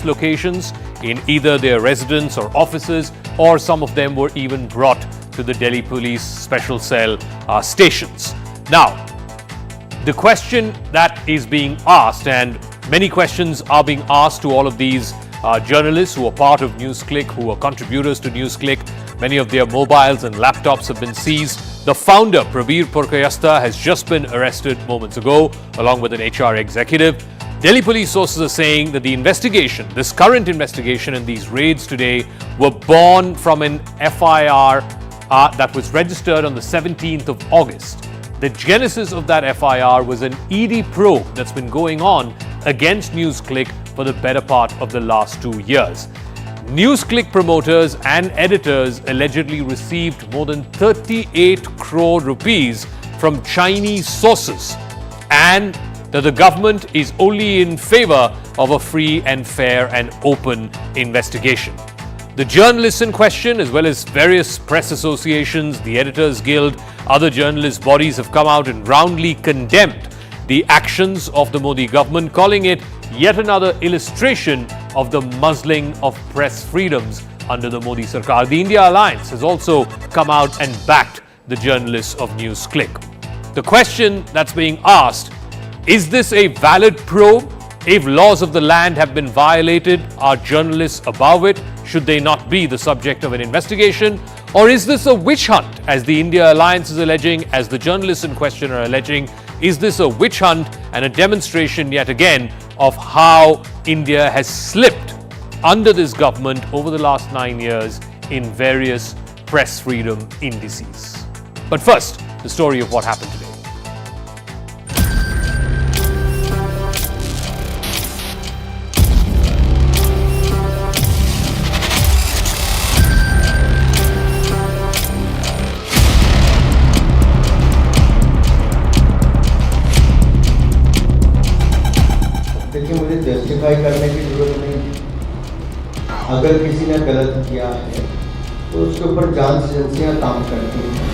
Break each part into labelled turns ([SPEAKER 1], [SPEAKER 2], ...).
[SPEAKER 1] locations in either their residence or offices, or some of them were even brought to the Delhi Police Special Cell stations. Now, the question that is being asked, and many questions are being asked to all of these journalists who are part of NewsClick, who are contributors to NewsClick. Many of their mobiles and laptops have been seized. The founder, Prabir Purkayastha, has just been arrested moments ago, along with an HR executive. Delhi police sources are saying that the investigation, this current investigation and these raids today were born from an FIR that was registered on the 17th of August. The genesis of that FIR was an ED probe that's been going on against NewsClick for the better part of the last 2 years. NewsClick promoters and editors allegedly received more than 38 crore rupees from Chinese sources, and that the government is only in favor of a free and fair and open investigation. The journalists in question, as well as various press associations, the Editors Guild, other journalist bodies have come out and roundly condemned the actions of the Modi government, calling it yet another illustration of the muzzling of press freedoms under the Modi Sarkar. The India Alliance has also come out and backed the journalists of NewsClick. The question that's being asked: is this a valid probe? If laws of the land have been violated, are journalists above it? Should they not be the subject of an investigation? Or is this a witch hunt, as the India Alliance is alleging, as the journalists in question are alleging? Is this a witch hunt and a demonstration yet again of how India has slipped under this government over the last 9 years in various press freedom indices? But first, the story of what happened today.
[SPEAKER 2] देखिए, मुझे justify करने की जरूरत नहीं। अगर किसी ने गलत किया है तो उसके ऊपर जांच एजेंसियां काम करती हैं।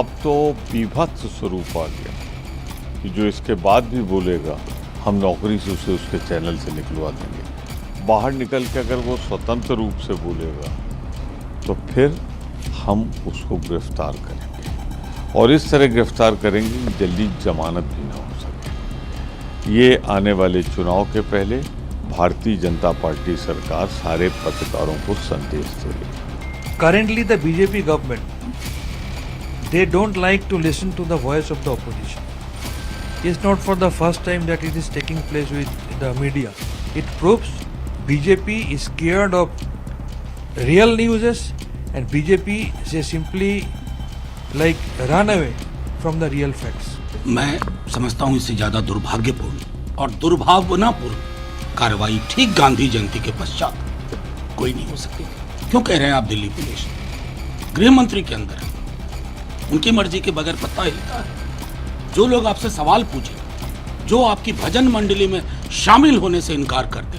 [SPEAKER 3] अब तो बीभत्स स्वरूप आ गया कि जो इसके बाद भी बोलेगा हम नौकरी से उसे उसके चैनल से निकलवा देंगे। बाहर निकल के अगर वो स्वतंत्र रूप से बोलेगा तो फिर हम उसको गिरफ्तार करेंगे, और इस तरह गिरफ्तार करेंगे कि जल्दी जमानत भी ना हो सके। ये आने वाले चुनाव के पहले भारतीय जनता पार्टी सरकार सारे पत्रकारों को संदेश दे रही।
[SPEAKER 4] Currently the BJP government, they don't like to listen to the voice of the opposition. It's not for the first time that it is taking place with the media. It proves BJP is scared of real news, and BJP they simply like run away from the real facts.
[SPEAKER 5] मैं समझता हूँ इससे ज्यादा दुर्भाग्यपूर्ण और दुर्भावनापूर्ण कार्रवाई ठीक गांधी जयंती के पश्चात कोई नहीं हो सकती। क्यों कह रहे हैं आप दिल्ली पुलिस? गृह मंत्री के अंदर है, उनकी मर्जी के बगैर पत्ता हिलता है। जो लोग आपसे सवाल पूछे, जो आपकी भजन मंडली में शामिल होने से इनकार करते,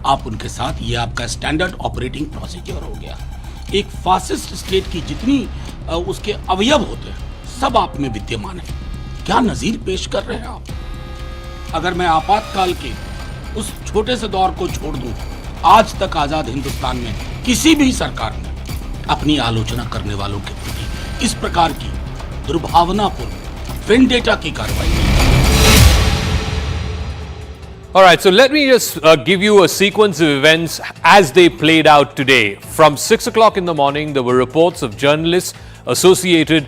[SPEAKER 5] आप उनके साथ, ये आपका स्टैंडर्ड ऑपरेटिंग प्रोसीजर हो गया। एक फासिस्ट स्टेट की जितनी उसके अवयव होते हैं सब आप में विद्यमान है। क्या नजीर पेश कर रहे हैं आप? अगर मैं आपातकाल के उस छोटे से दौर को छोड़ दूं, आज तक आजाद हिंदुस्तान में किसी भी सरकार ने अपनी आलोचना करने वालों के प्रति इस प्रकार की दुर्भावनापूर्ण वेंडेटा की कार्रवाई नहीं।
[SPEAKER 1] All right, so let me just give you a sequence of events as they played out today. From 6 o'clock in the morning, there were reports of journalists associated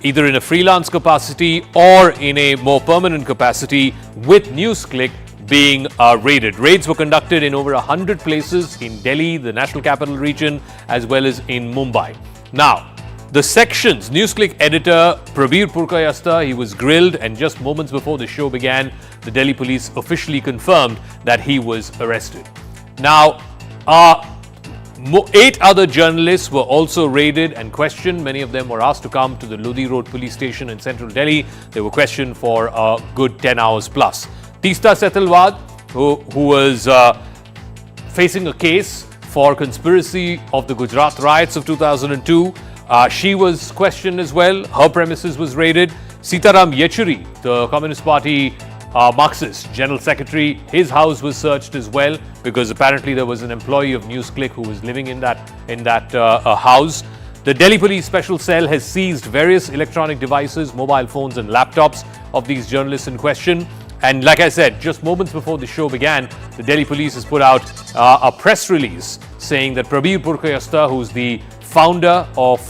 [SPEAKER 1] either in a freelance capacity or in a more permanent capacity with NewsClick being raided. Raids were conducted in over 100 places in Delhi, the National Capital Region, as well as in Mumbai. Now, the section's NewsClick editor, Prabir Purkayastha, he was grilled, and just moments before the show began, the Delhi police officially confirmed that he was arrested. Now, 8 other journalists were also raided and questioned. Many of them were asked to come to the Lodi Road police station in central Delhi. They were questioned for a good 10 hours plus. Teesta Setalwad, who was facing a case for conspiracy of the Gujarat riots of 2002, she was questioned as well. Her premises was raided. Sitaram Yechury, the Communist Party Marxist General Secretary, his house was searched as well because apparently there was an employee of NewsClick who was living in that house. The Delhi Police Special Cell has seized various electronic devices, mobile phones and laptops of these journalists in question. And like I said, just moments before the show began, the Delhi Police has put out a press release saying that Prabir Purkayastha, who's the founder of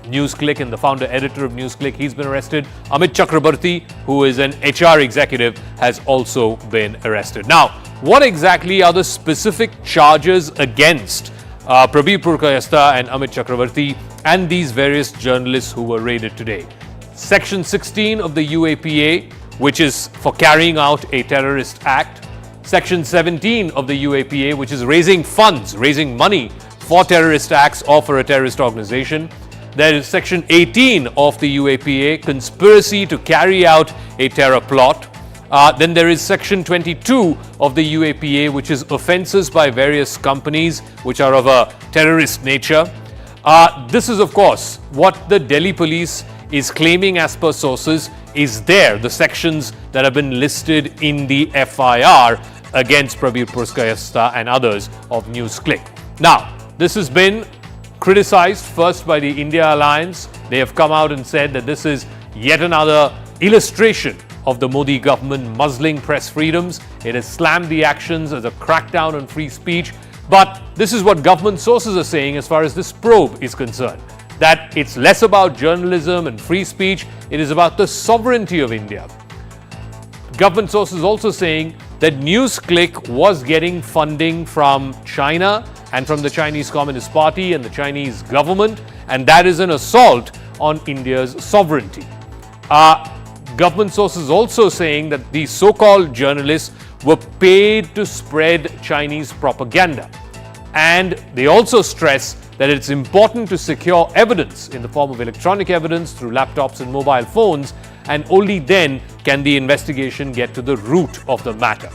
[SPEAKER 1] NewsClick and the founder editor of NewsClick, he's been arrested. Amit Chakrabarti, who is an HR executive, has also been arrested. Now, what exactly are the specific charges against Prabir Purkayastha and Amit Chakrabarti and these various journalists who were raided today? Section 16 of the UAPA, which is for carrying out a terrorist act. Section 17 of the UAPA, which is raising funds, raising money for terrorist acts or for a terrorist organization. There is Section 18 of the UAPA, conspiracy to carry out a terror plot. Then there is Section 22 of the UAPA, which is offences by various companies which are of a terrorist nature. This is, of course, what the Delhi police is claiming as per sources is there, the sections that have been listed in the FIR against Prabir Purkayastha and others of NewsClick. Now, this has been criticized first by the India Alliance. They have come out and said that this is yet another illustration of the Modi government muzzling press freedoms. It has slammed the actions as a crackdown on free speech. But this is what government sources are saying as far as this probe is concerned, that it's less about journalism and free speech, it is about the sovereignty of India. Government sources also saying that NewsClick was getting funding from China and from the Chinese Communist Party and the Chinese government, and that is an assault on India's sovereignty. Government sources also saying that these so-called journalists were paid to spread Chinese propaganda. And they also stress that it's important to secure evidence in the form of electronic evidence through laptops and mobile phones, and only then can the investigation get to the root of the matter.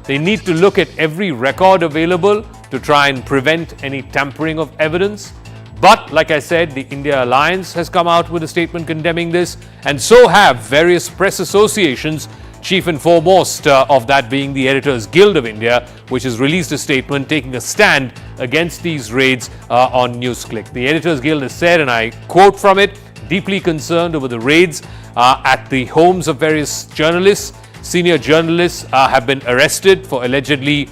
[SPEAKER 1] They need to look at every record available to try and prevent any tampering of evidence. But like I said, the India Alliance has come out with a statement condemning this, and so have various press associations, chief and foremost of that being the Editors Guild of India, which has released a statement taking a stand against these raids on NewsClick. The Editors Guild has said, and I quote from it, deeply concerned over the raids at the homes of various journalists. Senior journalists have been arrested for allegedly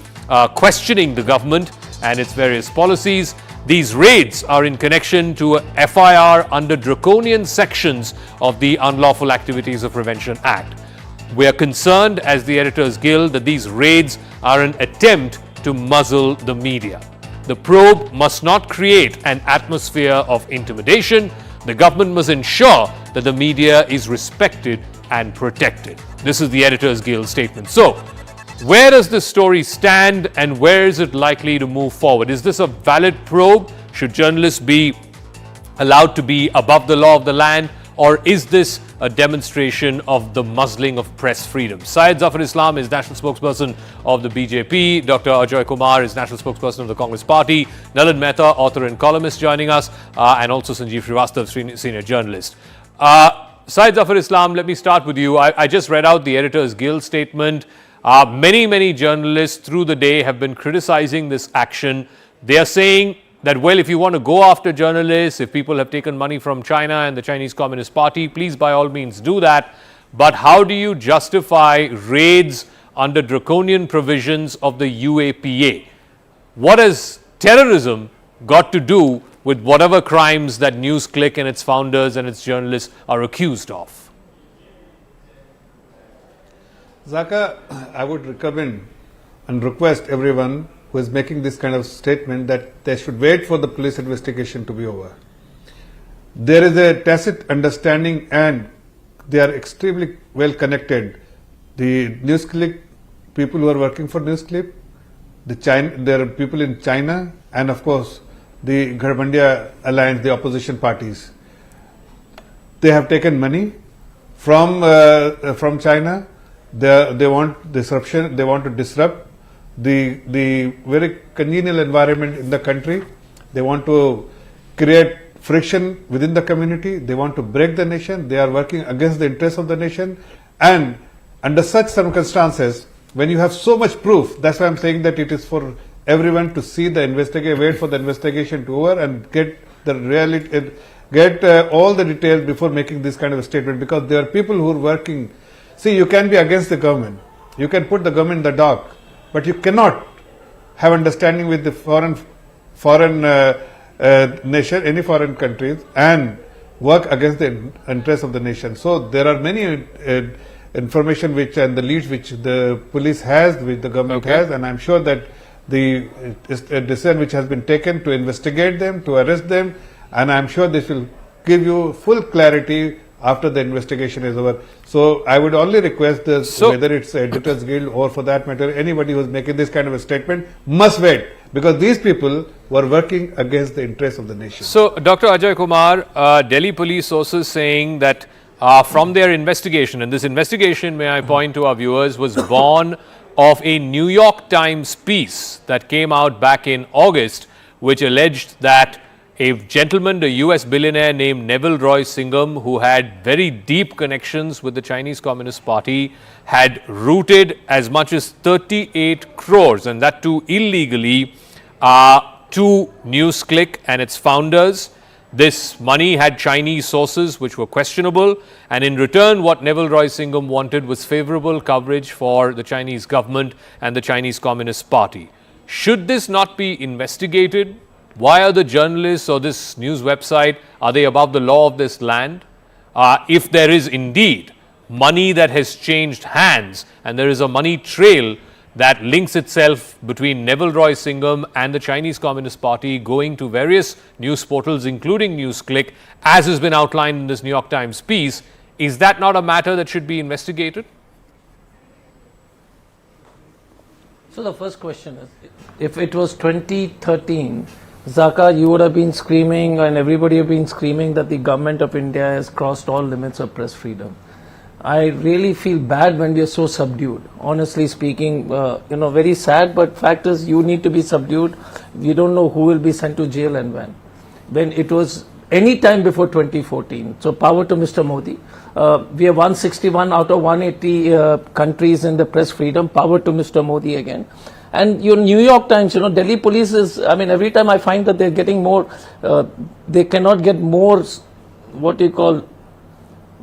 [SPEAKER 1] questioning the government and its various policies. These raids are in connection to a FIR under draconian sections of the Unlawful Activities of Prevention Act. We are concerned as the Editors Guild that these raids are an attempt to muzzle the media. The probe must not create an atmosphere of intimidation. The government must ensure that the media is respected and protected. This is the Editors Guild statement. So, where does this story stand and where is it likely to move forward? Is this a valid probe? Should journalists be allowed to be above the law of the land? Or is this a demonstration of the muzzling of press freedom? Syed Zafar Islam is national spokesperson of the BJP. Dr. Ajoy Kumar is national spokesperson of the Congress Party. Nalin Mehta, author and columnist, joining us, and also Sanjeev Srivastav, senior journalist. Syed Zafar Islam, let me start with you. I just read out the Editors Guild statement. Many journalists through the day have been criticizing this action. They are saying that, well, if you want to go after journalists, if people have taken money from China and the Chinese Communist Party, please by all means do that. But how do you justify raids under draconian provisions of the UAPA? What has terrorism got to do with whatever crimes that NewsClick and its founders and its journalists are accused of?
[SPEAKER 6] Zaka, I would recommend and request everyone who is making this kind of statement that they should wait for the police investigation to be over. There is a tacit understanding and they are extremely well connected. The NewsClick people who are working for NewsClick, there are people in China and of course the Garbandia Alliance, the opposition parties. They have taken money from China. They want disruption. They want to disrupt the very congenial environment in the country. They want to create friction within the community. They want to break the nation. They are working against the interests of the nation. And under such circumstances, when you have so much proof, that's why I'm saying that it is for everyone to see the investigation, wait for the investigation to over and get the reality, get all the details before making this kind of a statement, because there are people who are working. See, you can be against the government, you can put the government in the dark, but you cannot have understanding with the foreign nation, any foreign countries, and work against the interests of the nation. So there are many information which and the leads which the police has, which the government has, and I'm sure that the decision which has been taken to investigate them, to arrest them, and I'm sure this will give you full clarity after the investigation is over. So I would only request this, whether it's Editors Guild or for that matter anybody who's making this kind of a statement must wait, because these people were working against the interests of the nation.
[SPEAKER 1] So Dr. Ajay Kumar, Delhi police sources saying that from their investigation, and this investigation, may I point to our viewers, was born of a New York Times piece that came out back in August, which alleged that a gentleman, a US billionaire named Neville Roy Singham, who had very deep connections with the Chinese Communist Party, had routed as much as 38 crores, and that too illegally, to NewsClick and its founders. This money had Chinese sources which were questionable, and in return what Neville Roy Singham wanted was favorable coverage for the Chinese government and the Chinese Communist Party. Should this not be investigated? Why are the journalists or this news website, are they above the law of this land? If there is indeed money that has changed hands and there is a money trail that links itself between Neville Roy Singham and the Chinese Communist Party going to various news portals, including NewsClick, as has been outlined in this New York Times piece, is that not a matter that should be investigated?
[SPEAKER 7] So the first question is, if it was 2013, Zaka, you would have been screaming and everybody have been screaming that the government of India has crossed all limits of press freedom. I really feel bad when we are so subdued. Honestly speaking, very sad, but fact is you need to be subdued. We don't know who will be sent to jail and when. When it was any time before 2014. So power to Mr. Modi. We have 161 out of 180 countries in the press freedom. Power to Mr. Modi again. And your New York Times, Delhi police is, every time I find that they're getting more, they cannot get more,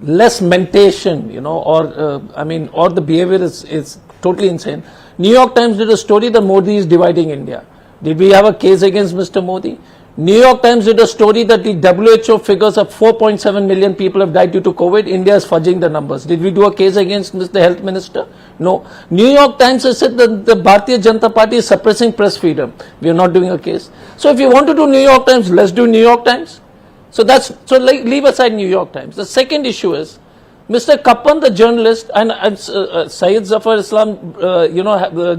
[SPEAKER 7] less mentation, or the behavior is totally insane. New York Times did a story that Modi is dividing India. Did we have a case against Mr. Modi? New York Times did a story that the WHO figures of 4.7 million people have died due to COVID. India is fudging the numbers. Did we do a case against the health minister? No. New York Times has said that the Bharatiya Janata Party is suppressing press freedom. We are not doing a case. So if you want to do New York Times, let's do New York Times. So leave aside New York Times. The second issue is, Mr. Kappan, the journalist, and Syed Zafar Islam,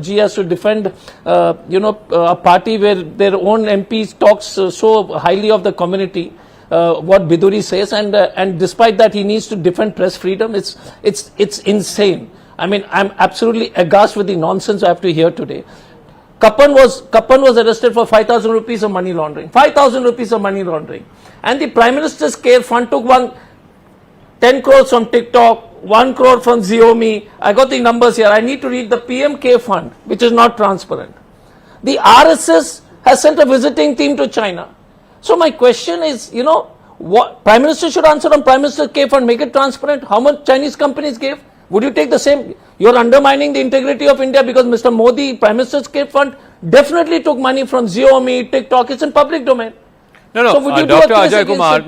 [SPEAKER 7] G has to defend, a party where their own MPs talks so highly of the community, what Biduri says, and despite that he needs to defend press freedom. It's insane. I'm absolutely aghast with the nonsense I have to hear today. Kappan was arrested for 5,000 rupees of money laundering. 5,000 rupees of money laundering. And the Prime Minister's Care Fund took 10 crores from TikTok, 1 crore from Xiaomi. I got the numbers here. I need to read the PMK fund, which is not transparent. The RSS has sent a visiting team to China. So my question is, what Prime Minister should answer on Prime Minister's Care Fund, make it transparent. How much Chinese companies gave? Would you take the same? You're undermining the integrity of India because Mr. Modi, Prime Minister's Care Fund, definitely took money from Xiaomi, TikTok. It's in public domain.
[SPEAKER 1] No,
[SPEAKER 7] so
[SPEAKER 1] Dr. Ajay Kumar,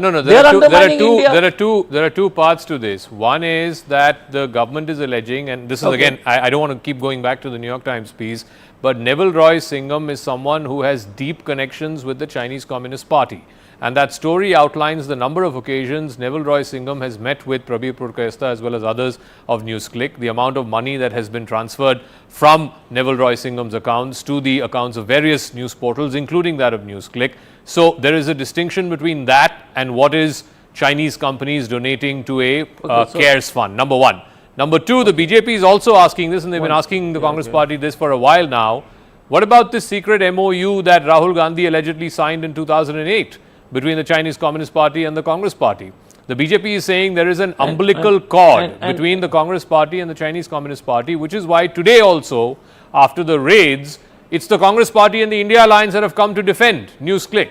[SPEAKER 1] there are two parts to this. One is that the government is alleging, and this is again, I don't want to keep going back to the New York Times piece, but Neville Roy Singham is someone who has deep connections with the Chinese Communist Party. And that story outlines the number of occasions Neville Roy Singham has met with Prabir Purkayastha as well as others of NewsClick, the amount of money that has been transferred from Neville Roy Singham's accounts to the accounts of various news portals, including that of NewsClick. So there is a distinction between that and what is Chinese companies donating to a CARES fund, number one. Number two, the BJP is also asking this, and they've been asking the Congress Party this for a while now. What about this secret MOU that Rahul Gandhi allegedly signed in 2008? Between the Chinese Communist Party and the Congress Party? The BJP is saying there is an umbilical cord
[SPEAKER 7] and-
[SPEAKER 1] between the Congress Party and the Chinese Communist Party, which is why today also, after the raids, it's the Congress Party and the India Alliance that have come to defend NewsClick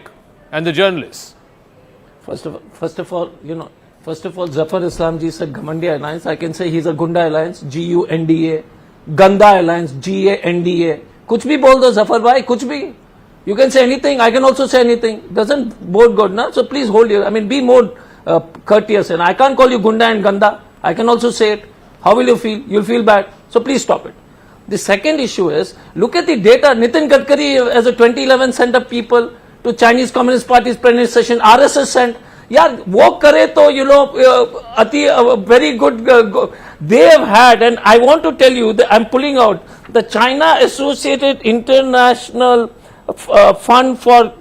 [SPEAKER 1] and the journalists.
[SPEAKER 7] First of all, Zafar Islam ji said Ghamandi Alliance. I can say he's a Gunda Alliance, Gunda, Ganda Alliance, Ganda. Kuch bhi bol do Zafar bhai, kuch bhi. You can say anything. I can also say anything. Doesn't bode good, na? So please hold your. I mean, be more courteous. And I can't call you Gunda and Ganda. I can also say it. How will you feel? You'll feel bad. So please stop it. The second issue is, look at the data. Nitin Gadkari, as a 2011, sent up people to Chinese Communist Party's plenary session. RSS sent. Yeah, wo kare to, very good. They have had, and I want to tell you that I'm pulling out the China Associated International Fund for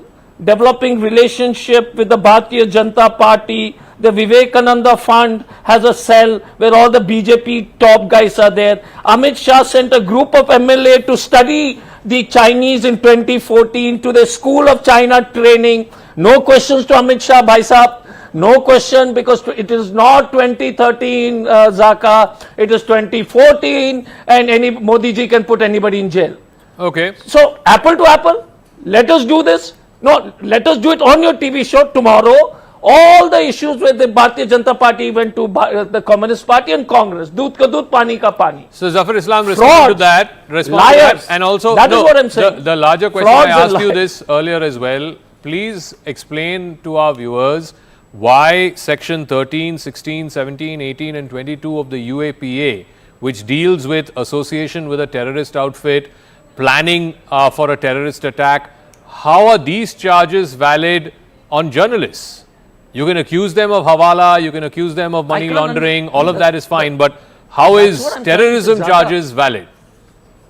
[SPEAKER 7] Developing Relationship with the Bharatiya Janata Party. The Vivekananda Fund has a cell where all the BJP top guys are there. Amit Shah sent a group of MLA to study the Chinese in 2014 to the School of China training. No questions to Amit Shah, bhai sahab. No question, because it is not 2013 Zaka, it is 2014, and Modi ji can put anybody in jail.
[SPEAKER 1] Okay.
[SPEAKER 7] So, apple to apple, let us do this. No, let us do it on your TV show tomorrow. All the issues with the Bharatiya Janata Party went to the Communist Party and Congress. Doodh ka doodh, pani ka pani.
[SPEAKER 1] So Zafar Islam responded to that.
[SPEAKER 7] Liars.
[SPEAKER 1] And also,
[SPEAKER 7] that is what I'm saying.
[SPEAKER 1] The larger question,
[SPEAKER 7] Frauds
[SPEAKER 1] I
[SPEAKER 7] and
[SPEAKER 1] asked you
[SPEAKER 7] liars.
[SPEAKER 1] this earlier as well. Please explain to our viewers why section 13, 16, 17, 18 and 22 of the UAPA, which deals with association with a terrorist outfit, planning for a terrorist attack, how are these charges valid on journalists? You can accuse them of hawala, you can accuse them of money laundering, all of that is fine, but how is terrorism charges valid?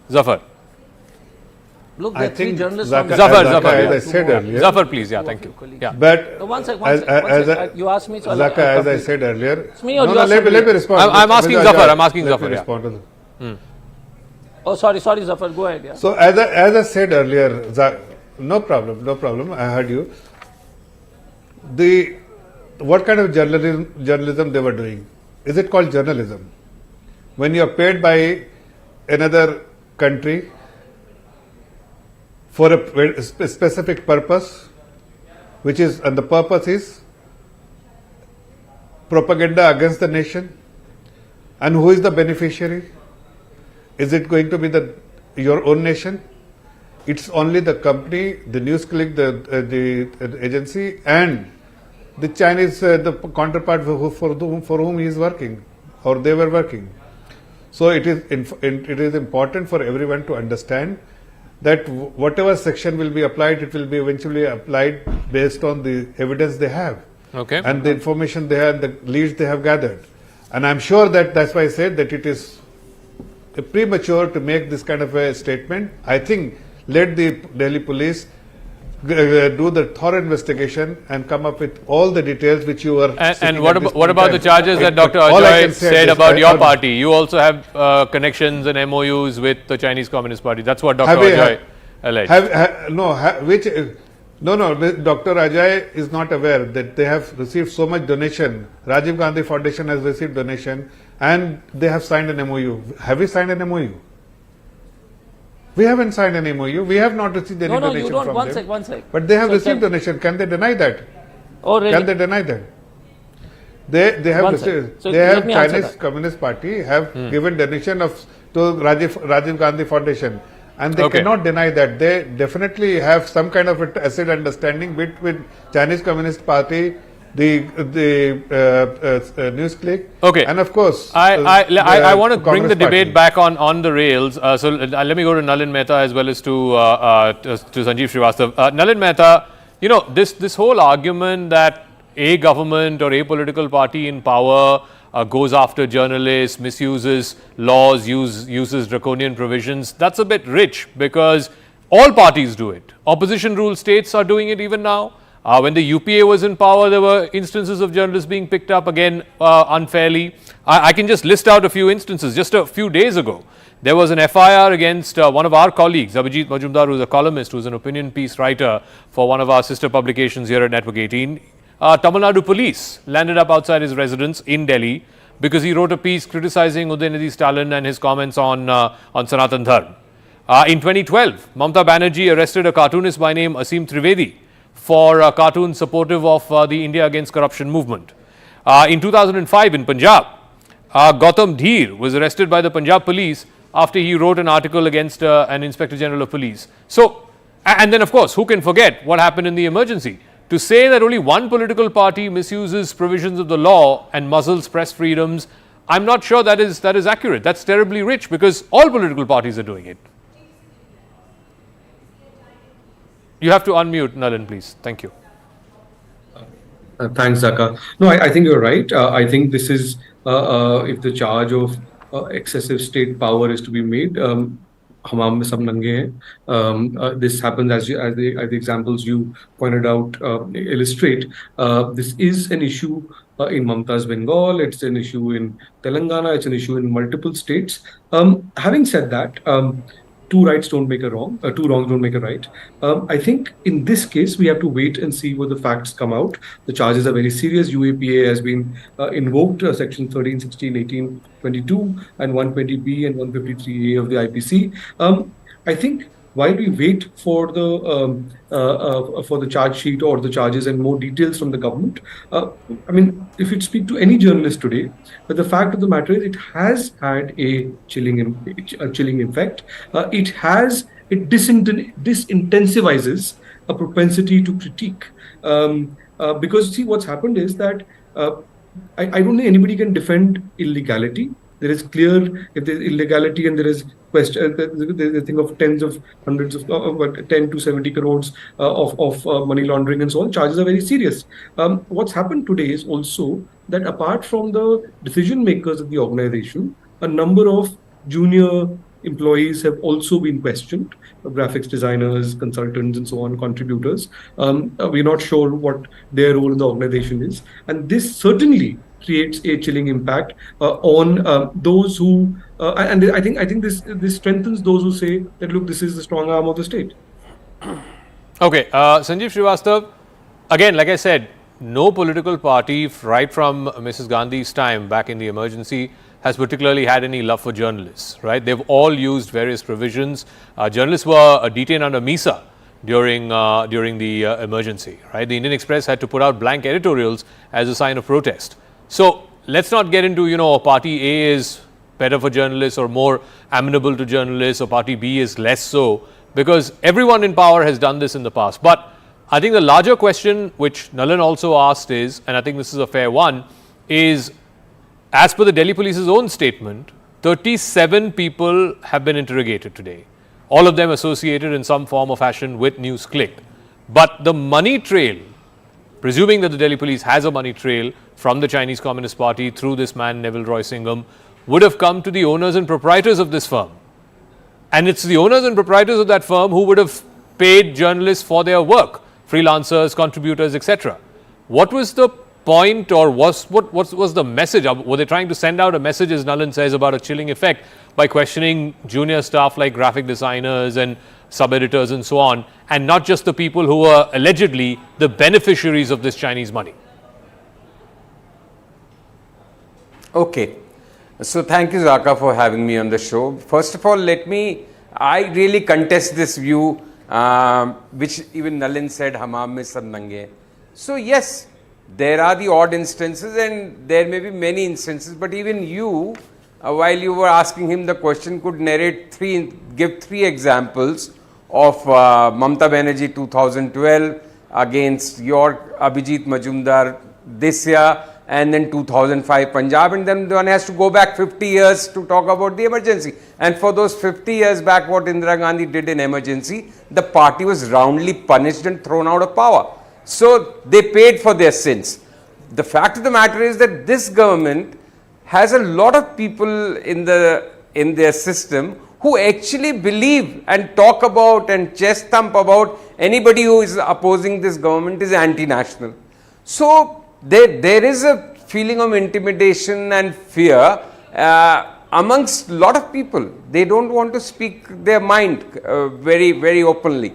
[SPEAKER 1] Zafar.
[SPEAKER 7] Look,
[SPEAKER 6] I
[SPEAKER 7] there are three
[SPEAKER 6] think
[SPEAKER 7] journalists.
[SPEAKER 6] Zaka,
[SPEAKER 1] Zafar,
[SPEAKER 6] Zaka,
[SPEAKER 1] Zafar,
[SPEAKER 6] as I said earlier.
[SPEAKER 1] Zafar, please, yeah, thank you. Yeah.
[SPEAKER 6] But
[SPEAKER 7] One sec. You asked me, so
[SPEAKER 6] Zaka, as I said earlier.
[SPEAKER 7] It's me or you
[SPEAKER 6] let
[SPEAKER 7] asking
[SPEAKER 6] me
[SPEAKER 7] me?
[SPEAKER 6] respond.
[SPEAKER 1] I'm asking
[SPEAKER 6] Mr.
[SPEAKER 1] Zafar,
[SPEAKER 6] Ajay,
[SPEAKER 1] I'm asking
[SPEAKER 6] let
[SPEAKER 1] Zafar,
[SPEAKER 6] me
[SPEAKER 1] yeah.
[SPEAKER 6] respond to the-
[SPEAKER 7] Oh, sorry, Zafar, go ahead. Yeah.
[SPEAKER 6] So as I said earlier, no problem. I heard you. What kind of journalism they were doing? Is it called journalism? When you are paid by another country for a specific purpose, and the purpose is propaganda against the nation, and who is the beneficiary? Is it going to be your own nation? It's only the company, the NewsClick, the agency, and the Chinese, the counterpart for whom he is working, or they were working. So it is important for everyone to understand that whatever section will be applied, it will be eventually applied based on the evidence they have,
[SPEAKER 1] Okay.
[SPEAKER 6] and the information they have, the leads they have gathered. And I'm sure that's why I said that it is premature to make this kind of a statement. I think let the Delhi police do the thorough investigation and come up with all the details which you were.
[SPEAKER 1] And what about the charges that Dr. Ajay said about your party? You also have connections and MOUs with the Chinese Communist Party. That's what Dr. Ajay alleged.
[SPEAKER 6] Dr. Ajay is not aware that they have received so much donation. Rajiv Gandhi Foundation has received donation and they have signed an MOU. Have we signed an MOU? We haven't signed an MOU. We have not received any donation
[SPEAKER 7] you don't.
[SPEAKER 6] from them.
[SPEAKER 7] One sec.
[SPEAKER 6] But they have received donation. Can they deny that?
[SPEAKER 7] Oh, really?
[SPEAKER 6] Can they deny that? They have
[SPEAKER 7] One
[SPEAKER 6] received.
[SPEAKER 7] sec. So
[SPEAKER 6] they have
[SPEAKER 7] let me answer
[SPEAKER 6] Chinese
[SPEAKER 7] that.
[SPEAKER 6] Communist Party have given donation to Rajiv Gandhi Foundation, and they
[SPEAKER 1] Okay.
[SPEAKER 6] cannot deny that. They definitely have some kind of a tacit understanding between Chinese Communist Party, the NewsClick,
[SPEAKER 1] Okay.
[SPEAKER 6] and of course
[SPEAKER 1] I want to bring the
[SPEAKER 6] Congress
[SPEAKER 1] debate
[SPEAKER 6] Party.
[SPEAKER 1] back on the rails. So let me go to Nalin Mehta as well as to Sanjeev Srivastava. Nalin Mehta, this whole argument that a government or a political party in power goes after journalists, misuses laws, uses draconian provisions, that's a bit rich because all parties do it. Opposition rule states are doing it even now. When the UPA was in power, there were instances of journalists being picked up again unfairly. I can just list out a few instances. Just a few days ago, there was an FIR against one of our colleagues, Abhijit Majumdar, who's a columnist, who's an opinion piece writer for one of our sister publications here at Network 18. Tamil Nadu police landed up outside his residence in Delhi because he wrote a piece criticizing Udayanidhi Stalin and his comments on Sanatan Dharma. In 2012, Mamata Banerjee arrested a cartoonist by name Asim Trivedi for cartoons supportive of the India Against Corruption movement. In 2005 in Punjab, Gautam Dheer was arrested by the Punjab police after he wrote an article against an Inspector General of Police. So, and then of course, who can forget what happened in the emergency? To say that only one political party misuses provisions of the law and muzzles press freedoms, I'm not sure that is accurate. That's terribly rich because all political parties are doing it. You have to unmute, Nalin, please. Thank you.
[SPEAKER 8] Thanks, Zaka. No, I think you're right. I think this is, if the charge of excessive state power is to be made, hamam mein sab nange hain. This happens as the examples you pointed out illustrate. This is an issue in Mamata's Bengal. It's an issue in Telangana. It's an issue in multiple states. Having said that, two rights don't make a wrong, two wrongs don't make a right. I think in this case, we have to wait and see what the facts come out. The charges are very serious. UAPA has been invoked, section 13, 16, 18, 22, and 120B and 153A of the IPC. I think while we wait for the charge sheet or the charges and more details from the government, I mean, if you speak to any journalist today, but the fact of the matter is it has had a chilling effect. It disintensivizes a propensity to critique. Because see, what's happened is that I don't think anybody can defend illegality. There is clear, if there is illegality and there is question, they think of tens of hundreds of 10 to 70 crores of money laundering and so on. Charges are very serious. What's happened today is also that apart from the decision makers of the organization, a number of junior employees have also been questioned, graphics designers, consultants, and so on, contributors. We're not sure what their role in the organization is. And this certainly creates a chilling impact on those who, and I think this strengthens those who say that, look, this is the strong arm of the state.
[SPEAKER 1] Okay, Sanjeev Srivastav, again, like I said, no political party right from Mrs. Gandhi's time back in the emergency has particularly had any love for journalists, right? They've all used various provisions. Journalists were detained under MISA during the emergency, right? The Indian Express had to put out blank editorials as a sign of protest. So let's not get into, party A is better for journalists or more amenable to journalists or party B is less so, because everyone in power has done this in the past. But I think the larger question which Nalin also asked is, and I think this is a fair one, is as per the Delhi Police's own statement, 37 people have been interrogated today, all of them associated in some form or fashion with NewsClick. But the money trail, presuming that the Delhi Police has a money trail from the Chinese Communist Party through this man Neville Roy Singham, would have come to the owners and proprietors of this firm. And it's the owners and proprietors of that firm who would have paid journalists for their work, freelancers, contributors, etc. What was the point, or what was the message? Were they trying to send out a message, as Nalin says, about a chilling effect by questioning junior staff like graphic designers and sub-editors and so on, and not just the people who were allegedly the beneficiaries of this Chinese money?
[SPEAKER 9] Okay. So thank you, Zaka, for having me on the show. First of all, I really contest this view, which even Nalin said, Hamam mein sab nange. So yes, there are the odd instances and there may be many instances, but even you, while you were asking him the question, could give three examples of Mamata Banerjee 2012 against your Abhijit Majumdar this year, and then 2005 Punjab, and then one has to go back 50 years to talk about the emergency. And for those 50 years back, what Indira Gandhi did in emergency, the party was roundly punished and thrown out of power. So they paid for their sins. The fact of the matter is that this government has a lot of people in their system who actually believe and talk about and chest thump about anybody who is opposing this government is anti-national. So there is a feeling of intimidation and fear amongst a lot of people. They don't want to speak their mind very, very openly.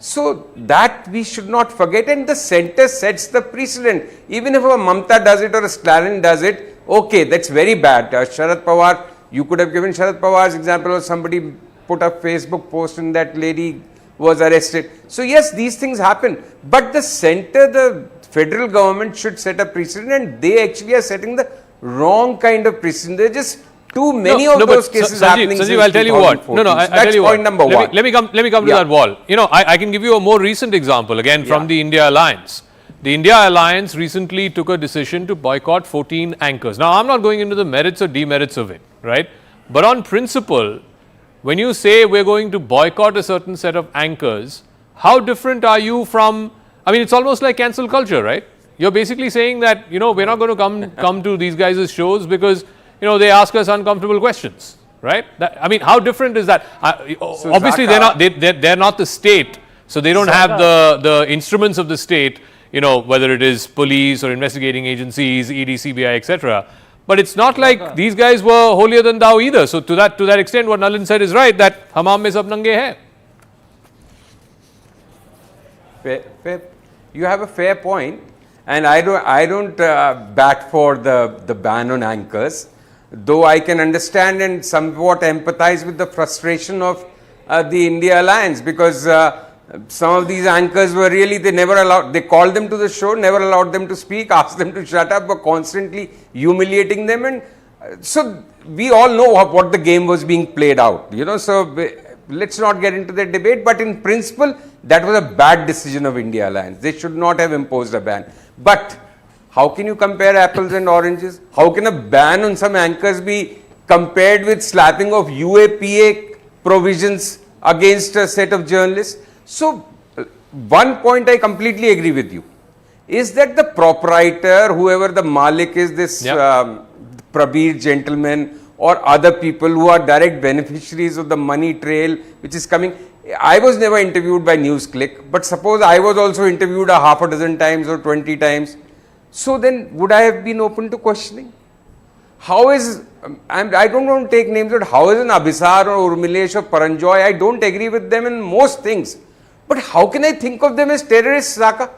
[SPEAKER 9] So that we should not forget, and the center sets the precedent. Even if a Mamta does it or a Stalin does it, okay, that's very bad. Sharad Pawar, you could have given Sharad Pawar's example, or somebody put a Facebook post and that lady was arrested. So yes, these things happen, but the center, the federal government should set a precedent, and they actually are setting the wrong kind of precedent. They're just too many of those cases happening.
[SPEAKER 1] Sanjeev, I'll tell you what. I'll tell you
[SPEAKER 9] point
[SPEAKER 1] what.
[SPEAKER 9] number one.
[SPEAKER 1] Let me come to that wall. I can give you a more recent example again from the India Alliance. The India Alliance recently took a decision to boycott 14 anchors. Now, I'm not going into the merits or demerits of it, right? But on principle, when you say we're going to boycott a certain set of anchors, how different are you from, I mean, it's almost like cancel culture, right? You're basically saying that, we're not going to come to these guys' shows because, they ask us uncomfortable questions, right? How different is that? Obviously, they're not the state, so they don't have the instruments of the state, whether it is police or investigating agencies, ED, CBI, etc. But it's not like these guys were holier than thou either. So to that extent, what Nalin said is right, that hamam mein sab nange
[SPEAKER 9] Fair. You have a fair point, and I don't bat for the ban on anchors, though I can understand and somewhat empathize with the frustration of the India Alliance, because some of these anchors were really, they called them to the show, never allowed them to speak, asked them to shut up, were constantly humiliating them, and so we all know what the game was being played out, so let's not get into that debate, but in principle, that was a bad decision of India Alliance. They should not have imposed a ban. But how can you compare apples and oranges? How can a ban on some anchors be compared with slapping of UAPA provisions against a set of journalists? So, one point I completely agree with you is that the proprietor, whoever the Malik is, this Prabir gentleman or other people who are direct beneficiaries of the money trail which is coming. I was never interviewed by NewsClick, but suppose I was also interviewed a half a dozen times or 20 times. So then would I have been open to questioning? How is, I don't want to take names, but how is an Abhisar or Urmilesh or Paranjoy? I don't agree with them in most things. But how can I think of them as terrorists, Zaka?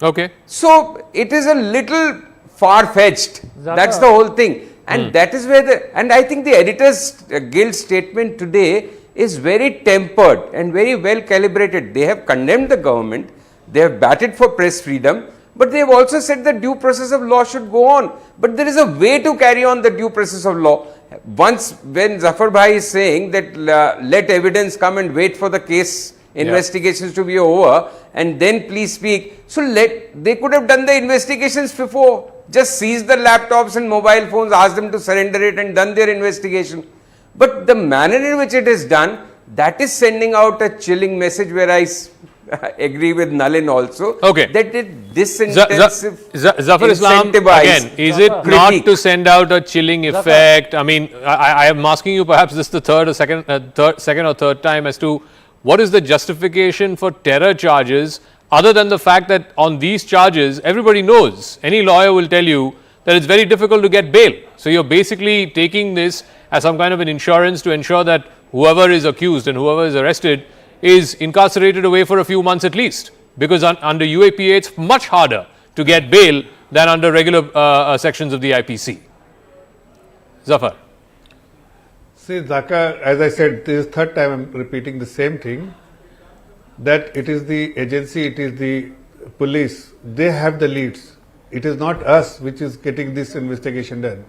[SPEAKER 1] Okay.
[SPEAKER 9] So it is a little far-fetched. That's the whole thing. And that is where and I think the Editors Guild statement today is very tempered and very well calibrated. They have condemned the government, they have batted for press freedom, but they have also said that due process of law should go on. But there is a way to carry on the due process of law. Once when Zafar Bhai is saying that let evidence come and wait for the case investigations to be over and then please speak. So they could have done the investigations before. Just seize the laptops and mobile phones, ask them to surrender it and done their investigation. But the manner in which it is done, that is sending out a chilling message where I agree with Nalin also.
[SPEAKER 1] Okay.
[SPEAKER 9] That it disintensive.
[SPEAKER 1] Zafar Islam, again, is it not to send out a chilling effect? I mean, I am asking you perhaps this is the second or third time as to what is the justification for terror charges other than the fact that on these charges, everybody knows, any lawyer will tell you that it's very difficult to get bail. So you're basically taking this as some kind of an insurance to ensure that whoever is accused and whoever is arrested is incarcerated away for a few months at least. Because under UAPA, it's much harder to get bail than under regular sections of the IPC. Zafar.
[SPEAKER 6] See, Zaka, as I said, this is third time I'm repeating the same thing, that it is the agency, it is the police, they have the leads. It is not us which is getting this investigation done.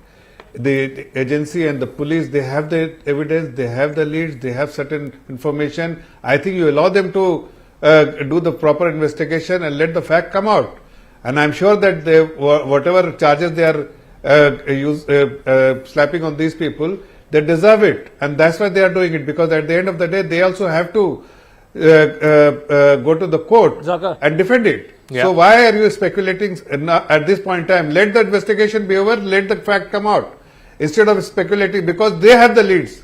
[SPEAKER 6] The agency and the police, they have the evidence, they have the leads, they have certain information. I think you allow them to do the proper investigation and let the fact come out. And I'm sure that they, whatever charges they are slapping on these people, they deserve it. And that's why they are doing it, because at the end of the day, they also have to go to the court and defend it. Yeah. So why are you speculating at this point in time? Let the investigation be over, let the fact come out. Instead of speculating, because they have the leads.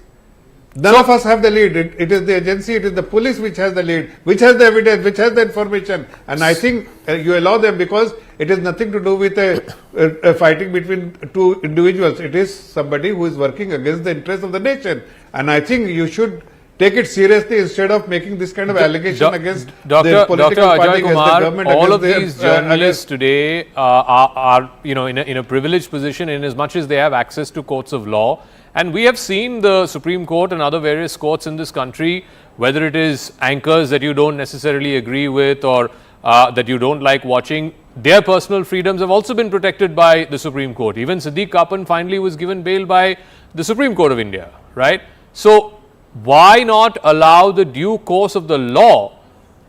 [SPEAKER 6] None of us have the lead. It is the agency, it is the police which has the lead, which has the evidence, which has the information. And I think you allow them because it has nothing to do with a fighting between two individuals. It is somebody who is working against the interests of the nation. And I think you should take it seriously instead of making this kind of allegation against
[SPEAKER 1] Dr.
[SPEAKER 6] their political
[SPEAKER 1] Dr.
[SPEAKER 6] party,
[SPEAKER 1] Ajay
[SPEAKER 6] against the
[SPEAKER 1] Kumar,
[SPEAKER 6] government,
[SPEAKER 1] all of
[SPEAKER 6] against
[SPEAKER 1] these
[SPEAKER 6] their,
[SPEAKER 1] journalists today are in a privileged position in as much as they have access to courts of law. And we have seen the Supreme Court and other various courts in this country, whether it is anchors that you don't necessarily agree with or that you don't like watching, their personal freedoms have also been protected by the Supreme Court. Even Siddique Kapan finally was given bail by the Supreme Court of India, right? So why not allow the due course of the law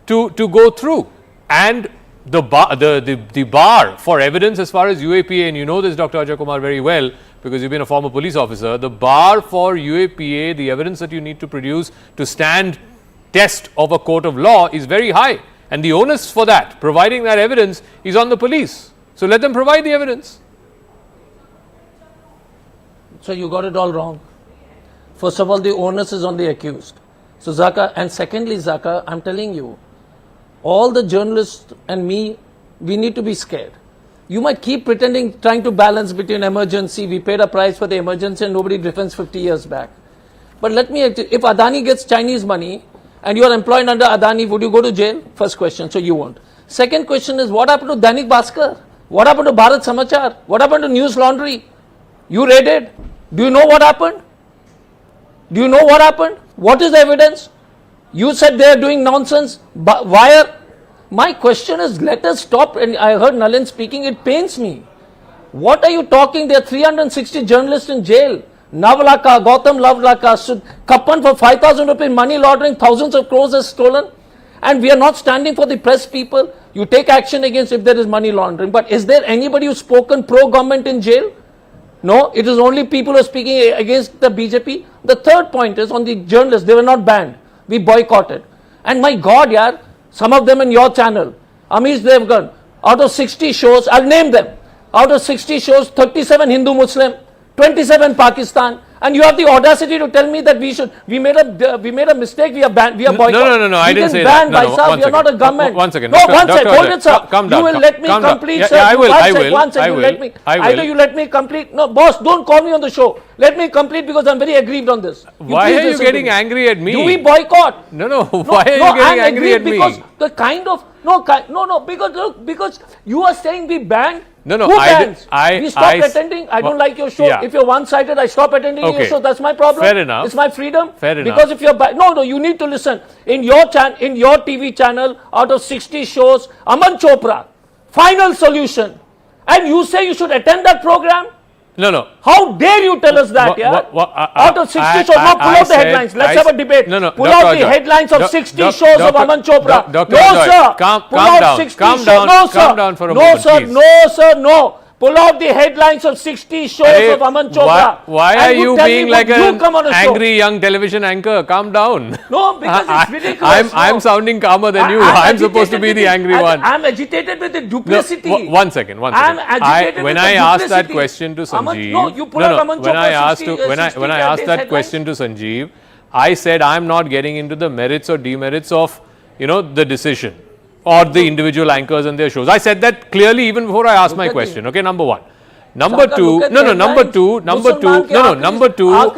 [SPEAKER 1] to go through? And the bar for evidence as far as UAPA, and you know this, Dr. Ajay Kumar, very well, because you've been a former police officer, the bar for UAPA, the evidence that you need to produce to stand test of a court of law is very high. And the onus for that, providing that evidence, is on the police. So let them provide the evidence.
[SPEAKER 7] So you got it all wrong. First of all, the onus is on the accused. So Zaka, and secondly, Zaka, I'm telling you, all the journalists and me, we need to be scared. You might keep pretending, trying to balance between emergency, we paid a price for the emergency and nobody defends 50 years back. But let me, if Adani gets Chinese money, and you are employed under Adani, would you go to jail? First question, so you won't. Second question is, what happened to Dainik Bhaskar? What happened to Bharat Samachar? What happened to News Laundry? You raided. Do you know what happened? Do you know what happened? What is the evidence? You said they are doing nonsense. But why are... My question is, let us stop. And I heard Nalin speaking, it pains me. What are you talking? There are 360 journalists in jail. Navlaka, Gautam Lavlaka, Kapan for 5,000 rupees money laundering, thousands of crores is stolen. And we are not standing for the press people. You take action against if there is money laundering. But is there anybody who's spoken pro-government in jail? No, it is only people who are speaking against the BJP. The third point is on the journalists, they were not banned. We boycotted. And my God, yaar, some of them in your channel, Amish Devgan, out of 60 shows, I'll name them. Out of 60 shows, 37 Hindu Muslim, 27 Pakistan, and you have the audacity to tell me that we made a mistake, we are boycott.
[SPEAKER 1] No, I didn't say that.
[SPEAKER 7] No, we are not a government.
[SPEAKER 1] One second.
[SPEAKER 7] No, one second, hold it, sir.
[SPEAKER 1] Calm down.
[SPEAKER 7] You will let me complete, sir.
[SPEAKER 1] I will.
[SPEAKER 7] Either you let me complete. No, boss, don't call me on the show. Let me complete because I'm very aggrieved on this.
[SPEAKER 1] Why are you getting angry at me?
[SPEAKER 7] Do we boycott?
[SPEAKER 1] No. Why are you getting angry at me?
[SPEAKER 7] Because the kind of because you are saying we banned.
[SPEAKER 1] No,
[SPEAKER 7] who bans? We stop attending. I don't like your show.
[SPEAKER 1] Yeah.
[SPEAKER 7] If you're one-sided, I stop attending your show. That's my problem.
[SPEAKER 1] Fair enough.
[SPEAKER 7] It's my freedom.
[SPEAKER 1] Fair enough.
[SPEAKER 7] Because if you're no, you need to listen. In your TV channel, out of 60 shows, Aman Chopra, Final Solution, and you say you should attend that program.
[SPEAKER 1] No.
[SPEAKER 7] How dare you tell us that, out of 60 shows, now pull out the headlines. Let's have a debate. Pull out the headlines of 60 shows of Aman Chopra.
[SPEAKER 1] No,
[SPEAKER 7] sir.
[SPEAKER 1] Calm down for a moment, please.
[SPEAKER 7] No, sir. No. Pull out the headlines of 60 shows of Aman Chopra.
[SPEAKER 1] Why are you being like an angry young television anchor? Calm down.
[SPEAKER 7] No, because it's ridiculous.
[SPEAKER 1] I'm sounding calmer than you. I'm supposed to be the angry one.
[SPEAKER 7] I'm agitated with the duplicity.
[SPEAKER 1] No, one second.
[SPEAKER 7] I'm agitated
[SPEAKER 1] when
[SPEAKER 7] with
[SPEAKER 1] I
[SPEAKER 7] the
[SPEAKER 1] asked that
[SPEAKER 7] duplicity.
[SPEAKER 1] question to Sanjeev,
[SPEAKER 7] you pull out Aman
[SPEAKER 1] when I asked that
[SPEAKER 7] headlines.
[SPEAKER 1] question to Sanjeev, I said I'm not getting into the merits or demerits of the decision or the individual anchors and their shows. I said that clearly even before I asked my question. Okay, number one. Number two, number two,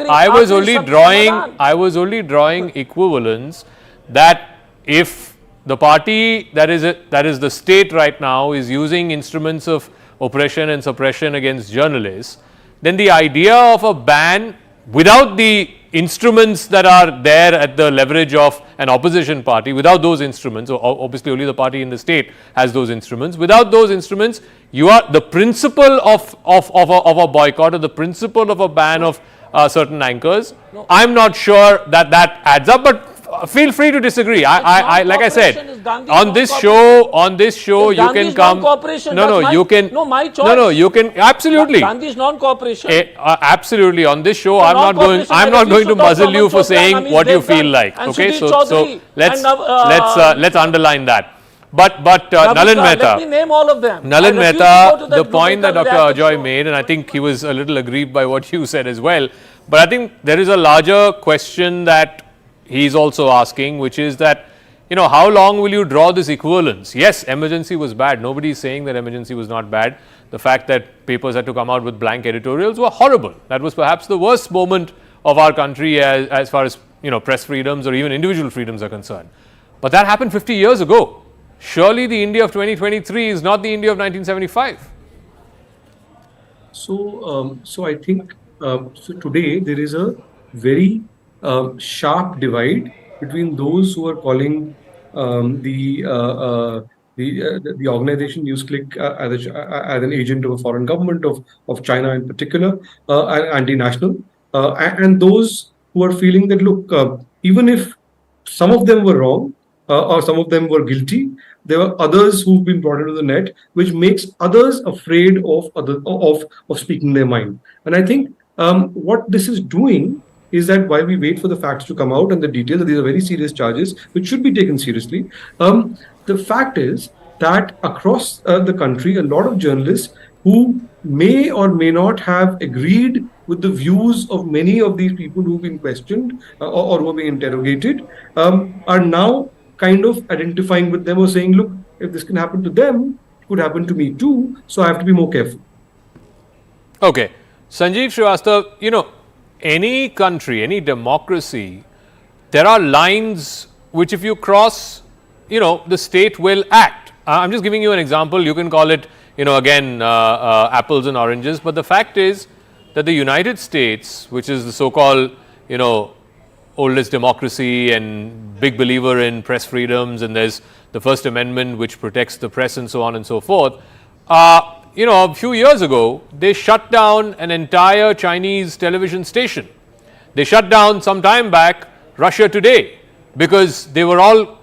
[SPEAKER 1] I was only drawing equivalence that if the party that is the state right now is using instruments of oppression and suppression against journalists, then the idea of a ban without the instruments that are there at the leverage of an opposition party, without those instruments, obviously only the party in the state has those instruments, without those instruments, you are the principle of a boycott or the principle of a ban of certain anchors. No. I'm not sure that adds up, but feel free to disagree. I like I said, on this show, you can come. You can.
[SPEAKER 7] No, my choice.
[SPEAKER 1] You can absolutely.
[SPEAKER 7] Gandhi's non-cooperation.
[SPEAKER 1] Absolutely. On this show, I'm not going to muzzle you for saying what you feel like. Okay, so let's underline that. But Nalin Mehta.
[SPEAKER 7] Let me name all of them.
[SPEAKER 1] Nalin Mehta, the point that Dr. Ajoy made, and I think he was a little aggrieved by what you said as well. But I think there is a larger question that he's also asking, which is that, how long will you draw this equivalence? Yes, emergency was bad. Nobody is saying that emergency was not bad. The fact that papers had to come out with blank editorials were horrible. That was perhaps the worst moment of our country as far as, press freedoms or even individual freedoms are concerned. But that happened 50 years ago. Surely the India of 2023 is not the India of 1975.
[SPEAKER 8] So I think so today there is a very sharp divide between those who are calling the organization NewsClick as an agent of a foreign government of China in particular, anti-national, and those who are feeling that look, even if some of them were wrong or some of them were guilty, there were others who've been brought into the net, which makes others afraid of speaking their mind. And I think what this is doing is that while we wait for the facts to come out and the details, these are very serious charges which should be taken seriously. The fact is that across the country, a lot of journalists who may or may not have agreed with the views of many of these people who've been questioned or who are being interrogated are now kind of identifying with them or saying, look, if this can happen to them, it could happen to me too, so I have to be more careful.
[SPEAKER 1] Okay. Sanjeev Srivastava, any country, any democracy, there are lines which if you cross, the state will act. I'm just giving you an example. You can call it, again, apples and oranges. But the fact is that the United States, which is the so-called, oldest democracy and big believer in press freedoms, and there's the First Amendment which protects the press and so on and so forth. A few years ago, they shut down an entire Chinese television station. They shut down some time back Russia Today because they were all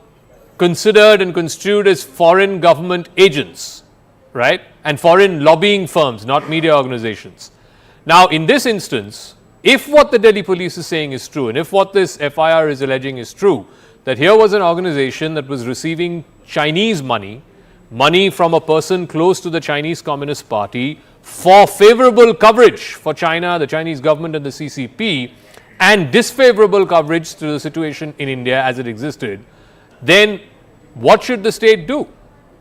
[SPEAKER 1] considered and construed as foreign government agents, right? And foreign lobbying firms, not media organizations. Now, in this instance, if what the Delhi police is saying is true, and if what this FIR is alleging is true, that here was an organization that was receiving Chinese money from a person close to the Chinese Communist Party for favorable coverage for China, the Chinese government and the CCP, and disfavorable coverage to the situation in India as it existed, then what should the state do?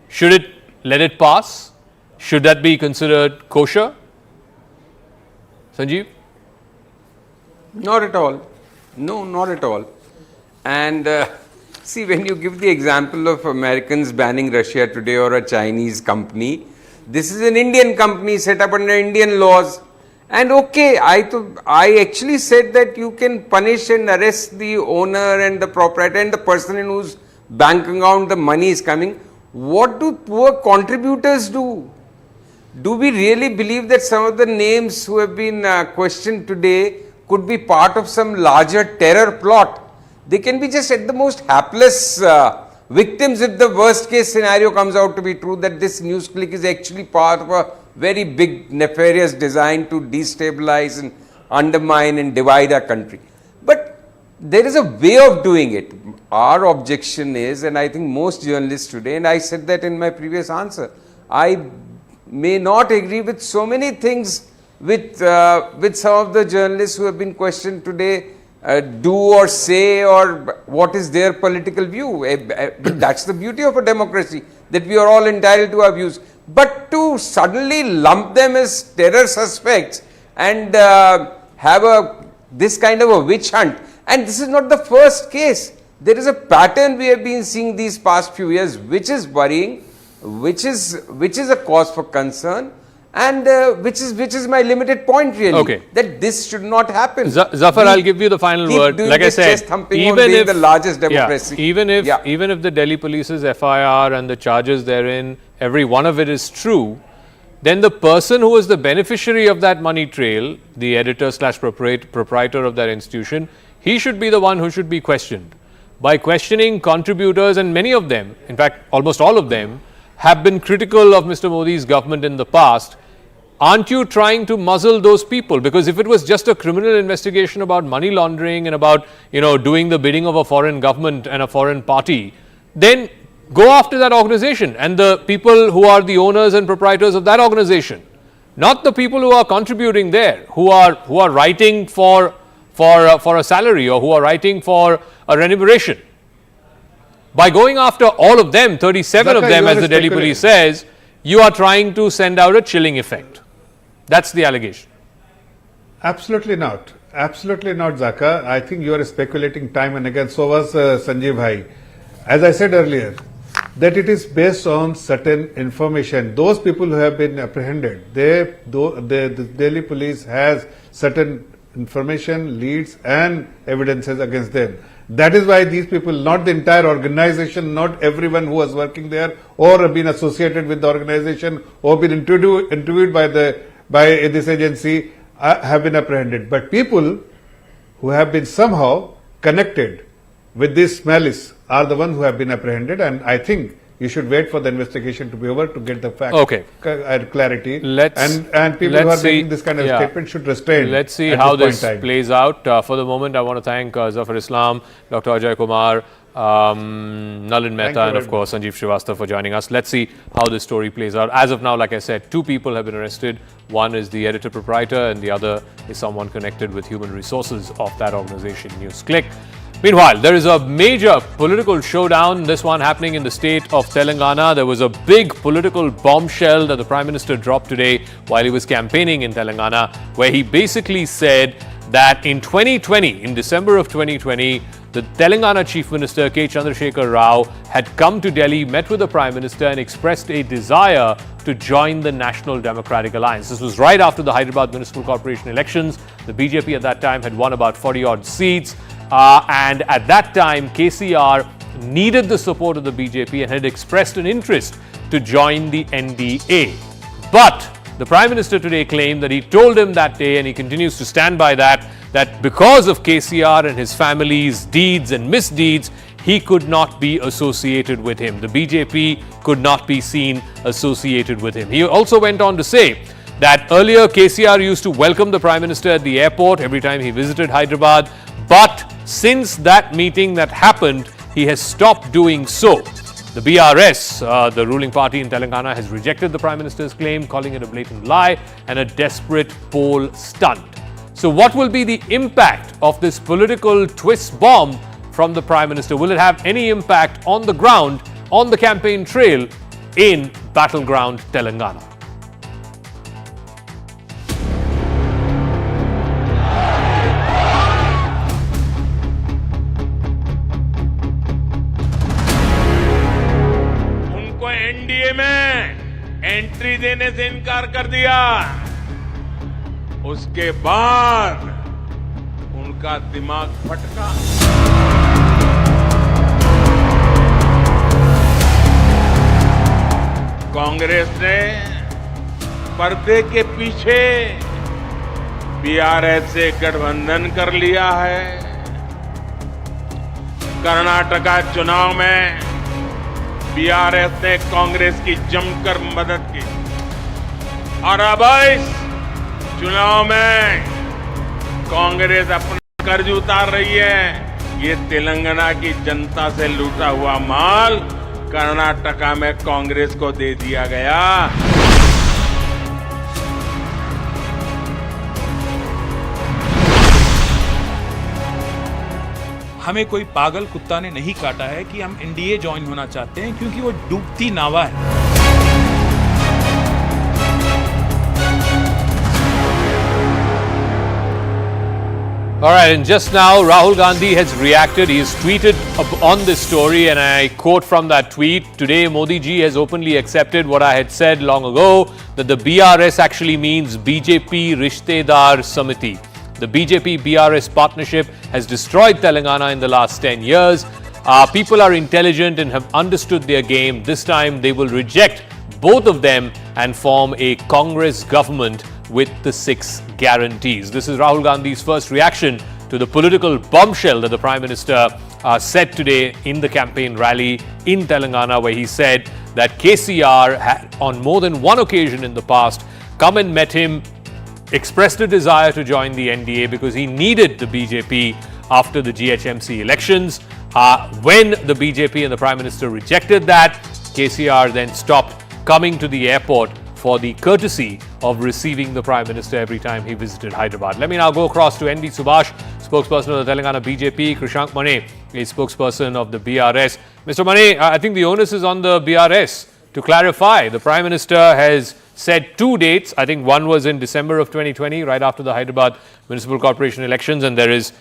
[SPEAKER 1] Should it let it pass? Should that be considered kosher? Sanjeev?
[SPEAKER 9] Not at all. No, not at all. And see, when you give the example of Americans banning Russia Today or a Chinese company, this is an Indian company set up under Indian laws. And okay, I actually said that you can punish and arrest the owner and the proprietor and the person in whose bank account the money is coming. What do poor contributors do? Do we really believe that some of the names who have been questioned today could be part of some larger terror plot? They can be just at the most hapless victims if the worst case scenario comes out to be true, that this NewsClick is actually part of a very big nefarious design to destabilize and undermine and divide our country. But there is a way of doing it. Our objection is, and I think most journalists today, and I said that in my previous answer, I may not agree with so many things with some of the journalists who have been questioned today do or say, or what is their political view. That's the beauty of a democracy, that we are all entitled to our views. But to suddenly lump them as terror suspects and have this kind of a witch hunt, and this is not the first case. There is a pattern we have been seeing these past few years, which is worrying, which is a cause for concern, and which is my limited point really.
[SPEAKER 1] Okay.
[SPEAKER 8] That this should not happen.
[SPEAKER 1] Zafar, I'll give you the final word. Like I said,
[SPEAKER 8] even if the largest democracy,
[SPEAKER 1] even if the Delhi police's FIR and the charges therein, every one of it is true, then the person who is the beneficiary of that money trail, the editor/proprietor of that institution, he should be the one who should be questioned. By questioning contributors, and many of them, in fact almost all of them, have been critical of Mr. Modi's government in the past, aren't you trying to muzzle those people? Because if it was just a criminal investigation about money laundering and about, doing the bidding of a foreign government and a foreign party, then go after that organization and the people who are the owners and proprietors of that organization, not the people who are contributing there, who are writing for a salary or who are writing for a remuneration. By going after all of them, 37 of them, as the Delhi police says, you are trying to send out a chilling effect. That's the allegation.
[SPEAKER 6] Absolutely not. Absolutely not, Zaka. I think you are speculating time and again. So was Sanjeev Bhai. As I said earlier, that it is based on certain information. Those people who have been apprehended, the Delhi police has certain information, leads and evidences against them. That is why these people, not the entire organization, not everyone who was working there or been associated with the organization or been interviewed by this agency have been apprehended. But people who have been somehow connected with this malice are the ones who have been apprehended, and I think you should wait for the investigation to be over to get the facts and clarity. And people who are making this kind of statement should restrain.
[SPEAKER 1] Let's see how this plays out. For the moment, I want to thank Zafar Islam, Dr. Ajay Kumar, Nalin Mehta, and of course Sanjeev Srivastava for joining us. Let's see how this story plays out. As of now, like I said, 2 people have been arrested. One is the editor proprietor and the other is someone connected with human resources of that organization, NewsClick. Meanwhile, there is a major political showdown, this one happening in the state of Telangana. There was a big political bombshell that the Prime Minister dropped today while he was campaigning in Telangana, where he basically said that in 2020, in December of 2020, the Telangana Chief Minister K. Chandrasekhar Rao had come to Delhi, met with the Prime Minister and expressed a desire to join the National Democratic Alliance. This was right after the Hyderabad Municipal Corporation elections. The BJP at that time had won about 40-odd seats. And at that time, KCR needed the support of the BJP and had expressed an interest to join the NDA. But the Prime Minister today claimed that he told him that day, and he continues to stand by that because of KCR and his family's deeds and misdeeds, he could not be associated with him. The BJP could not be seen associated with him. He also went on to say that earlier KCR used to welcome the Prime Minister at the airport every time he visited Hyderabad, but since that meeting that happened, he has stopped doing so. The BRS, the ruling party in Telangana, has rejected the Prime Minister's claim, calling it a blatant lie and a desperate poll stunt. So what will be the impact of this political twist bomb from the Prime Minister? Will it have any impact on the ground, on the campaign trail in battleground Telangana?
[SPEAKER 10] NDA में entry देने से इनकार कर दिया। उसके बाद उनका दिमाग फटका। कांग्रेस ने पर्दे के पीछे बीआरएस से गठबंधन कर लिया है। कर्नाटका चुनाव में बीआरएस ने कांग्रेस की जमकर मदद की और अब इस चुनाव में कांग्रेस अपना कर्ज उतार रही है। ये तेलंगाना की जनता से लूटा हुआ माल कर्नाटका में कांग्रेस को दे दिया गया।
[SPEAKER 11] हमें कोई पागल कुत्ता ने नहीं काटा है कि हम एनडीए ज्वाइन होना चाहते हैं, क्योंकि वो डूबती नावा है।
[SPEAKER 1] All right, and just now Rahul Gandhi has reacted. He has tweeted on this story, and I quote from that tweet: "Today Modi ji has openly accepted what I had said long ago, that the BRS actually means BJP Rishtedar Samiti. The BJP-BRS partnership has destroyed Telangana in the last 10 years. People are intelligent and have understood their game. This time they will reject both of them and form a Congress government with the 6 guarantees." This is Rahul Gandhi's first reaction to the political bombshell that the Prime Minister said today in the campaign rally in Telangana, where he said that KCR had on more than one occasion in the past come and met him, expressed a desire to join the NDA because he needed the BJP after the GHMC elections. When the BJP and the Prime Minister rejected that, KCR then stopped coming to the airport for the courtesy of receiving the Prime Minister every time he visited Hyderabad. Let me now go across to NB Subhash, spokesperson of the Telangana BJP, Krishank Mane, a spokesperson of the BRS. Mr. Mane, I think the onus is on the BRS to clarify. The Prime Minister has said two dates. I think one was in December of 2020, right after the Hyderabad Municipal Corporation elections, and there is,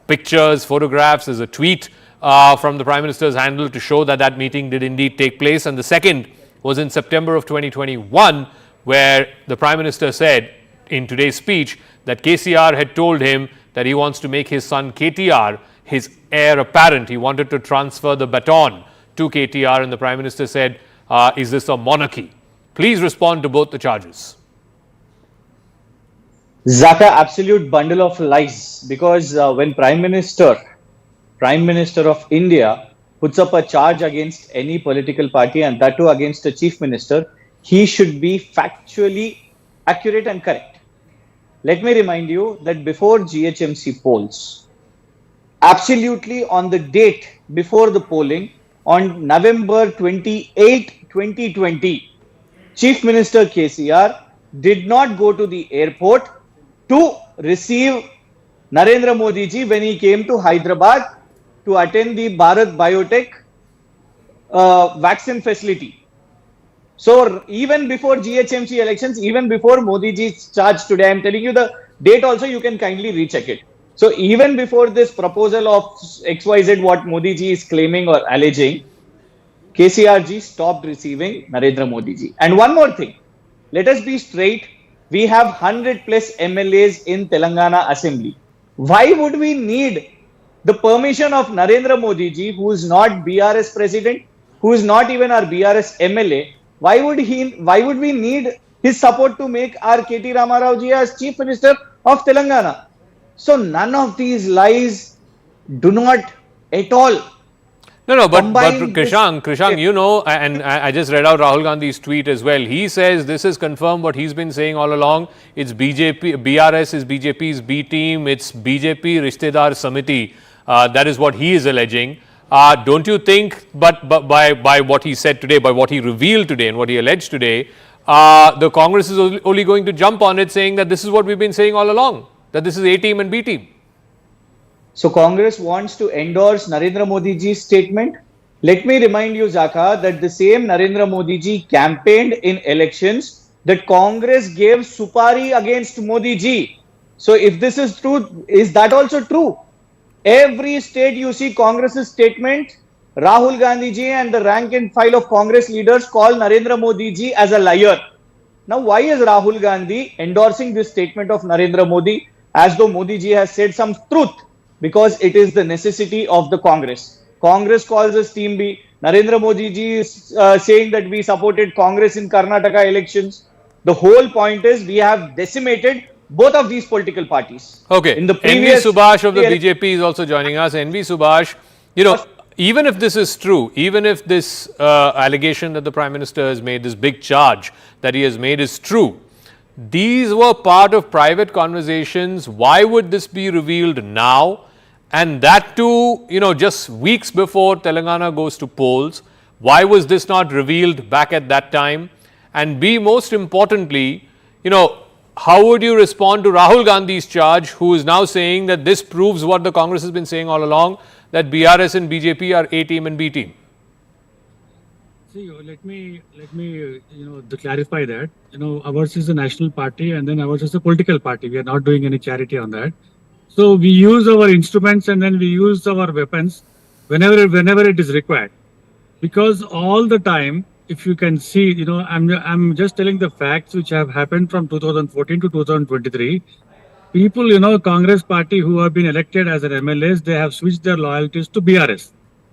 [SPEAKER 1] pictures, photographs. There's a tweet from the Prime Minister's handle to show that that meeting did indeed take place. And the second was in September of 2021, where the Prime Minister said in today's speech that KCR had told him that he wants to make his son KTR his heir apparent. He wanted to transfer the baton to KTR, and the Prime Minister said, is this a monarchy? Please respond to both the charges.
[SPEAKER 12] Zaka, absolute bundle of lies, because when Prime Minister of India puts up a charge against any political party, and that too against a Chief Minister, he should be factually accurate and correct. Let me remind you that before GHMC polls, absolutely on the date before the polling, on November 28, 2020, Chief Minister KCR did not go to the airport to receive Narendra Modi ji when he came to Hyderabad to attend the Bharat Biotech vaccine facility. So even before GHMC elections, even before Modi ji's charge today, I am telling you the date also, you can kindly recheck it. So even before this proposal of XYZ, what Modi ji is claiming or alleging, KCR ji stopped receiving Narendra Modi ji. And one more thing, let us be straight. We have 100 plus MLAs in Telangana Assembly. Why would we need the permission of Narendra Modi ji, who is not BRS president, who is not even our BRS MLA? Why would we need his support to make our KT Ramarao ji as Chief Minister of Telangana? So none of these lies do not at all.
[SPEAKER 1] No, but Krishank, and I just read out Rahul Gandhi's tweet as well. He says this is confirmed what he's been saying all along. It's BRS is BJP's B team. It's BJP Rishtedar Samiti. That is what he is alleging. Don't you think, but by what he said today, by what he revealed today and what he alleged today, the Congress is only going to jump on it, saying that this is what we've been saying all along, that this is A team and B team.
[SPEAKER 12] So Congress wants to endorse Narendra Modi ji's statement. Let me remind you, Zaka, that the same Narendra Modi ji campaigned in elections that Congress gave supari against Modi ji. So if this is true, is that also true? Every state you see Congress's statement, Rahul Gandhi ji and the rank and file of Congress leaders call Narendra Modi ji as a liar. Now, why is Rahul Gandhi endorsing this statement of Narendra Modi as though Modi ji has said some truth? Because it is the necessity of the Congress. Congress calls us Team B. Narendra Modi ji is saying that we supported Congress in Karnataka elections. The whole point is we have decimated both of these political parties.
[SPEAKER 1] Okay.
[SPEAKER 12] In the previous
[SPEAKER 1] NV Subhash of the BJP is also joining us. NV Subhash, even if this is true, even if this allegation that the Prime Minister has made, this big charge that he has made is true, these were part of private conversations. Why would this be revealed now? And that too, just weeks before Telangana goes to polls. Why was this not revealed back at that time? And B, most importantly, how would you respond to Rahul Gandhi's charge, who is now saying that this proves what the Congress has been saying all along, that BRS and BJP are A team and B team?
[SPEAKER 13] See, let me clarify that. Ours is a national party, and then ours is a political party. We are not doing any charity on that. So we use our instruments and then we use our weapons whenever it is required. Because all the time, if you can see, I'm just telling the facts which have happened from 2014 to 2023. People, Congress party who have been elected as an MLAs, they have switched their loyalties to BRS.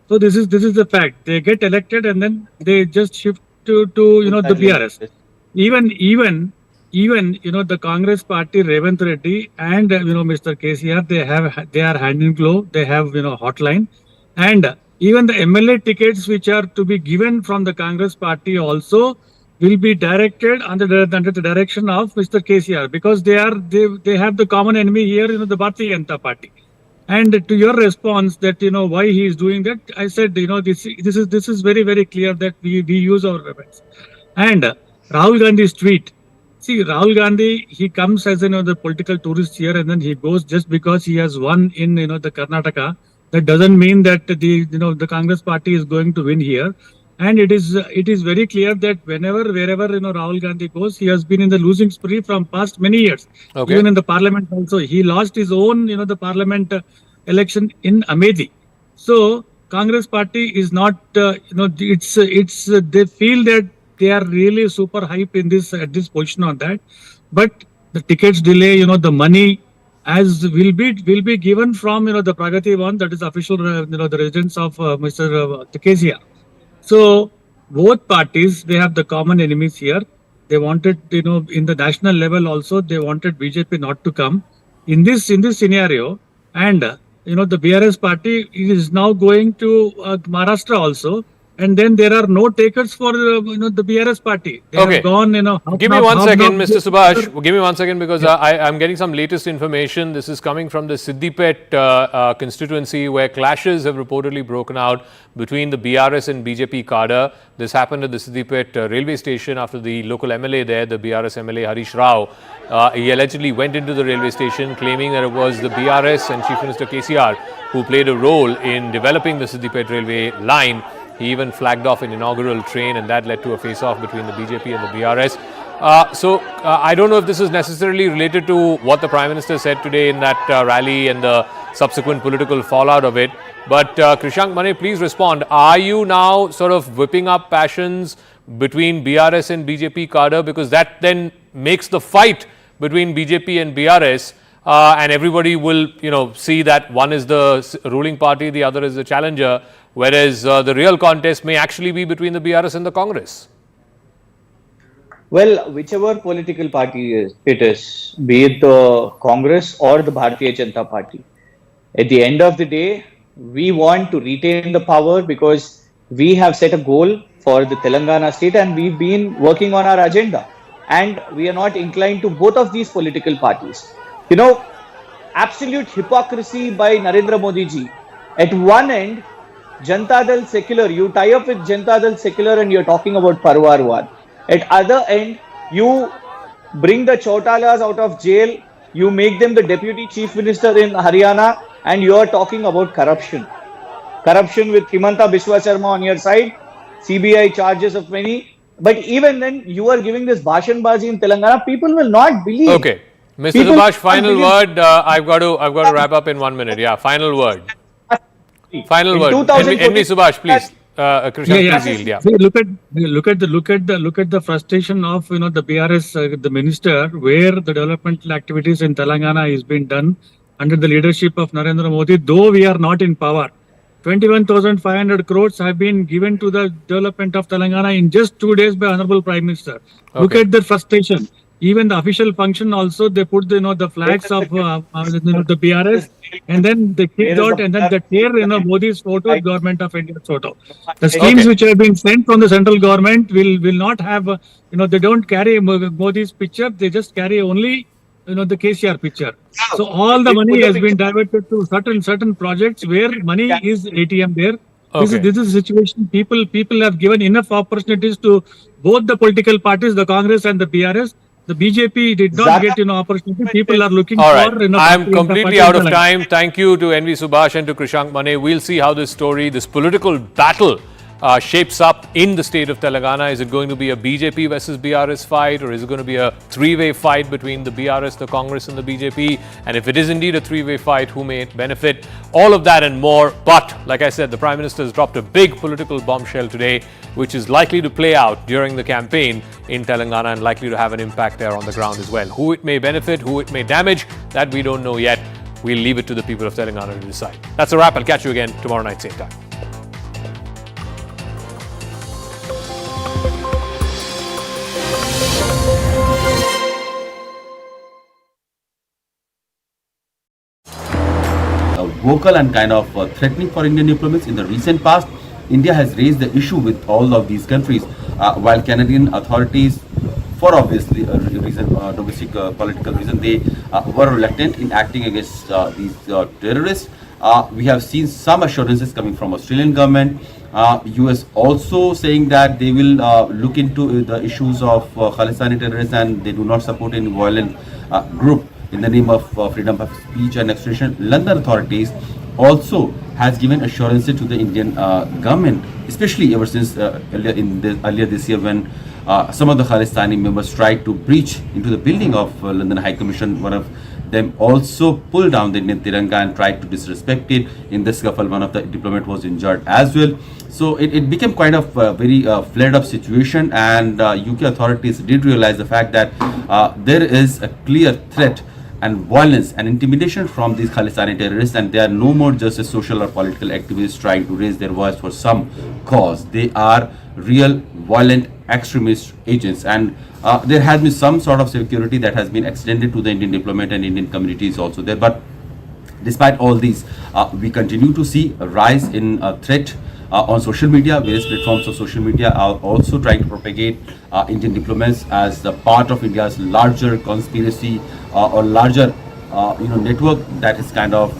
[SPEAKER 13] So this is the fact. They get elected and then they just shift to the BRS. Even the Congress party, Revanth Reddy and Mr. KCR, they are hand in glove. They have hotline, and even the MLA tickets which are to be given from the Congress party also will be directed under the direction of Mr. KCR, because they have the common enemy here, the Bharatiya Janata Party. And to your response that why he is doing that, I said this is very, very clear that we use our weapons. And Rahul Gandhi's tweet. See, Rahul Gandhi, he comes as the political tourist here, and then he goes just because he has won in the Karnataka. That doesn't mean that the Congress party is going to win here. And it is very clear that wherever Rahul Gandhi goes, he has been in the losing spree from past many years.
[SPEAKER 1] Okay.
[SPEAKER 13] Even in the parliament also, he lost his own the parliament election in Amethi. So Congress party is not it's they feel that they are really super hype in this at this position on that, but the tickets delay, the money as will be given from the Pragati one, that is official the residence of Mr. Tekeshia. So both parties, they have the common enemies here. They wanted, in the national level also, they wanted BJP not to come in this scenario. And the BRS party is now going to Maharashtra also, and then there are no takers for the BRS party. They have gone.
[SPEAKER 1] Give me 1 second, Mr. Subhash. Give me 1 second, because I'm getting some latest information. This is coming from the Siddipet constituency, where clashes have reportedly broken out between the BRS and BJP cadre. This happened at the Siddipet railway station after the local MLA there, the BRS MLA Harish Rao. He allegedly went into the railway station claiming that it was the BRS and Chief Minister KCR who played a role in developing the Siddipet railway line. He even flagged off an inaugural train, and that led to a face-off between the BJP and the BRS. I don't know if this is necessarily related to what the Prime Minister said today in that rally and the subsequent political fallout of it. But Krishank Mane, please respond. Are you now sort of whipping up passions between BRS and BJP cadre? Because that then makes the fight between BJP and BRS, and everybody will, see that one is the ruling party, the other is the challenger, whereas the real contest may actually be between the BRS and the Congress.
[SPEAKER 12] Well, whichever political party it is, be it the Congress or the Bharatiya Janata Party, at the end of the day, we want to retain the power because we have set a goal for the Telangana state and we've been working on our agenda. And we are not inclined to both of these political parties. Absolute hypocrisy by Narendra Modi ji. At one end, Janata Dal Secular, you tie up with Janata Dal Secular and you're talking about Parwarwad. At other end, you bring the Chautalas out of jail, you make them the Deputy Chief Minister in Haryana, and you are talking about corruption. Corruption with Himanta Biswa Sharma on your side, CBI charges of many. But even then, you are giving this Bhashanbazi in Telangana, people will not believe.
[SPEAKER 1] Okay. Mr. Subhash, final word. I've got to wrap up in 1 minute. Yeah, final word. Final word. NV Subhash, please. Krishan, please yield. Yeah.
[SPEAKER 13] See, look at the frustration of the BRS, the minister, where the developmental activities in Telangana is being done under the leadership of Narendra Modi, though we are not in power. 21,500 crores have been given to the development of Telangana in just 2 days by Honorable Prime Minister. Look at the frustration. Even the official function also, they put the flags of the BRS, and then they kicked out, and then they tear Modi's photo, Government of India's photo. The schemes which have been sent from the central government will not have they don't carry Modi's picture, they just carry only the KCR picture. So all the money has been diverted to certain projects where money is ATM there. This is a situation. People have given enough opportunities to both the political parties, the Congress and the BRS. The BJP did not get opportunity. People are looking for.
[SPEAKER 1] I'm completely out of time. Thank you to NV Subhash and to Krishank Mane. We'll see how this political battle shapes up in the state of Telangana. Is it going to be a BJP versus BRS fight, or is it going to be a three-way fight between the BRS, the Congress and the BJP? And if it is indeed a three-way fight, who may benefit? All of that and more. But like I said, the Prime Minister has dropped a big political bombshell today, which is likely to play out during the campaign in Telangana and likely to have an impact there on the ground as well. Who it may benefit, who it may damage, that we don't know yet. We'll leave it to the people of Telangana to decide. That's a wrap. I'll catch you again tomorrow night, same time.
[SPEAKER 14] Vocal and kind of threatening for Indian diplomats. In the recent past, India has raised the issue with all of these countries, while Canadian authorities, for obviously a reason, domestic political reason, they were reluctant in acting against these terrorists. We have seen some assurances coming from Australian government, US also saying that they will look into the issues of khalistani terrorists and they do not support any violent group in the name of freedom of speech and expression. London authorities also has given assurances to the Indian government, especially ever since earlier this year when some of the Khalistani members tried to breach into the building of London High Commission. One of them also pulled down the Indian Tiranga and tried to disrespect it. In this scuffle, one of the diplomat was injured as well. So it became quite a very flared up situation, and UK authorities did realize the fact that there is a clear threat and violence and intimidation from these Khalistani terrorists, and they are no more just a social or political activists trying to raise their voice for some cause. They are real violent extremist agents, and there has been some sort of security that has been extended to the Indian diplomat and Indian communities also there. But despite all these, we continue to see a rise in threat on social media. Various platforms of social media are also trying to propagate Indian diplomats as the part of India's larger conspiracy or larger network that is kind of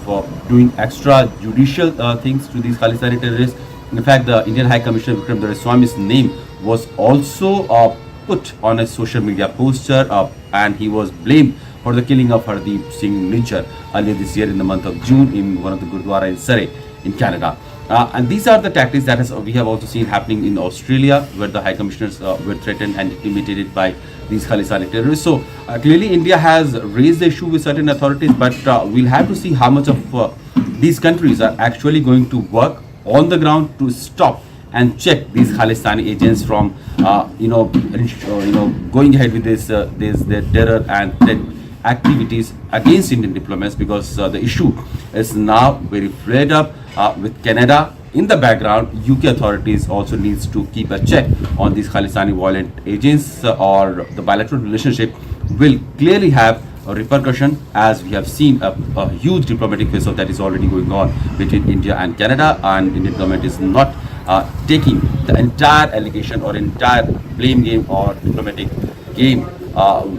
[SPEAKER 14] doing extrajudicial things to these Khalistani terrorists. In fact, the Indian High Commissioner Vikram Doraiswamy's name was also put on a social media poster, and he was blamed for the killing of Hardeep Singh Nijjar earlier this year in the month of June in one of the Gurdwara in Surrey in Canada. And these are the tactics that we have also seen happening in Australia, where the High Commissioners were threatened and intimidated by these Khalistani terrorists. So clearly India has raised the issue with certain authorities, but we'll have to see how much of these countries are actually going to work on the ground to stop and check these Khalistani agents from going ahead with this their terror and threat activities against Indian diplomats, because the issue is now very flared up with Canada in the background. UK authorities also needs to keep a check on these Khalistani violent agents, or the bilateral relationship will clearly have a repercussion, as we have seen a huge diplomatic face-off that is already going on between India and Canada, and Indian government is not taking the entire allegation or entire blame game or diplomatic game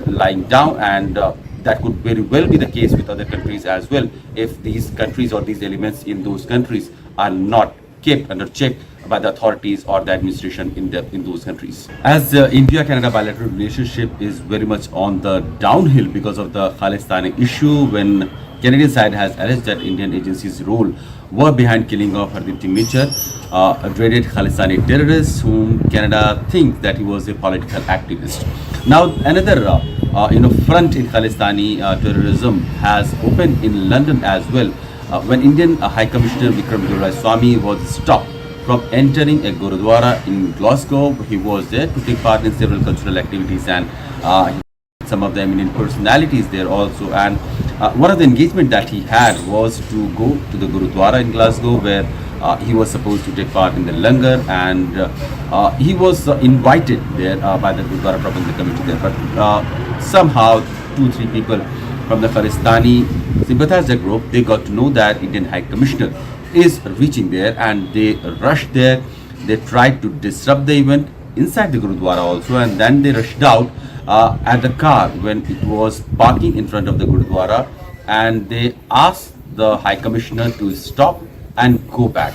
[SPEAKER 14] lying down, and that could very well be the case with other countries as well, if these countries or these elements in those countries are not kept under check by the authorities or the administration in those countries. As India-Canada bilateral relationship is very much on the downhill because of the Khalistani issue, when Canadian side has alleged that Indian agencies' role were behind killing of Hardeep Singh Nijjar, a dreaded Khalistani terrorist whom Canada thinks that he was a political activist. Now another front in Khalistani terrorism has opened in London as well, when Indian High Commissioner Vikram Doraiswamy was stopped from entering a Gurudwara in Glasgow. He was there to take part in several cultural activities, and some of the eminent personalities there also. And one of the engagement that he had was to go to the Gurudwara in Glasgow, where he was supposed to take part in the langar, and he was invited there by the Gurudwara Prabandhak Committee there. But somehow 2-3 people from the Khalistani sympathizer group, they got to know that Indian High Commissioner is reaching there, and they rushed there. They tried to disrupt the event inside the Gurudwara also, and then they rushed out at the car when it was parking in front of the Gurudwara, and they asked the High Commissioner to stop and go back.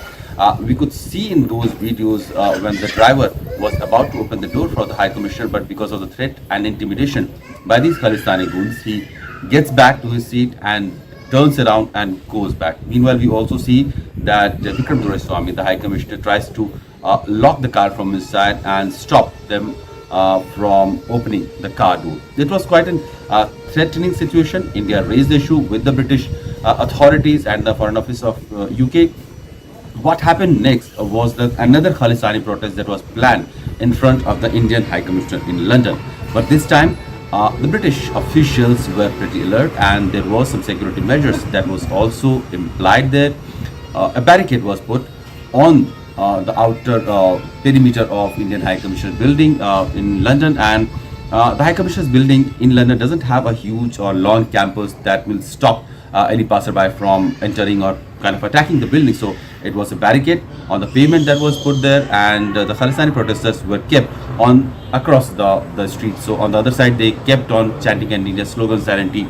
[SPEAKER 14] We could see in those videos when the driver was about to open the door for the High Commissioner, but because of the threat and intimidation by these Khalistani goons, he gets back to his seat and turns around and goes back. Meanwhile, we also see that Vikram Doraiswamy, the High Commissioner, tries to lock the car from inside and stop them from opening the car door. It was quite a threatening situation. India raised the issue with the British authorities and the Foreign Office of UK. What happened next was that another Khalistani protest that was planned in front of the Indian High Commissioner in London. But this time, the British officials were pretty alert, and there was some security measures that was also implied there. A barricade was put on the outer perimeter of Indian High Commissioner building in London, and the High Commissioner's building in London doesn't have a huge or long campus that will stop any passerby from entering or kind of attacking the building. So it was a barricade on the pavement that was put there, and the Khalistani protesters were kept on across the street. So on the other side, they kept on chanting and Indian slogans, silently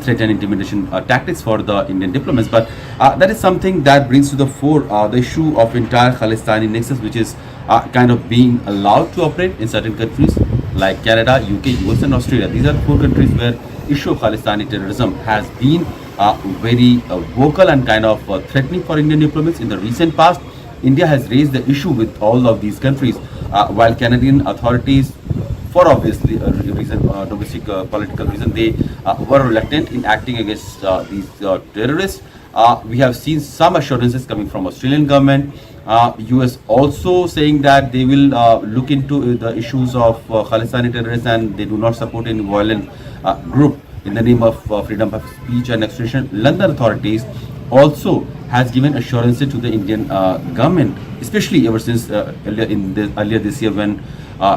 [SPEAKER 14] threat and intimidation tactics for the Indian diplomats. But that is something that brings to the fore the issue of entire Khalistani nexus, which is kind of being allowed to operate in certain countries like Canada, UK, US and Australia. These are 4 countries where issue of Khalistani terrorism has been very vocal and kind of threatening for Indian diplomats. In the recent past, India has raised the issue with all of these countries, while Canadian authorities, for obviously a reason, domestic political reason, they were reluctant in acting against these terrorists. We have seen some assurances coming from Australian government. US also saying that they will look into the issues of khalistani terrorists and they do not support any violent group in the name of freedom of speech and expression. London authorities also has given assurances to the Indian government, especially ever since earlier this year when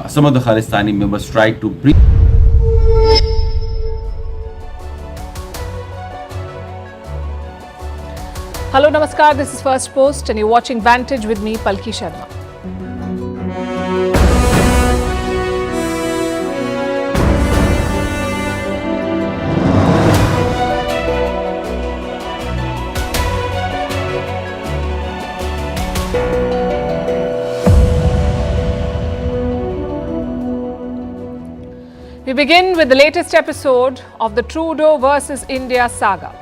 [SPEAKER 14] some of the Khalistani members tried to bring.
[SPEAKER 15] Hello, Namaskar. This is First Post and you're watching Vantage with me, Palki Sharma. We begin with the latest episode of the Trudeau versus India saga.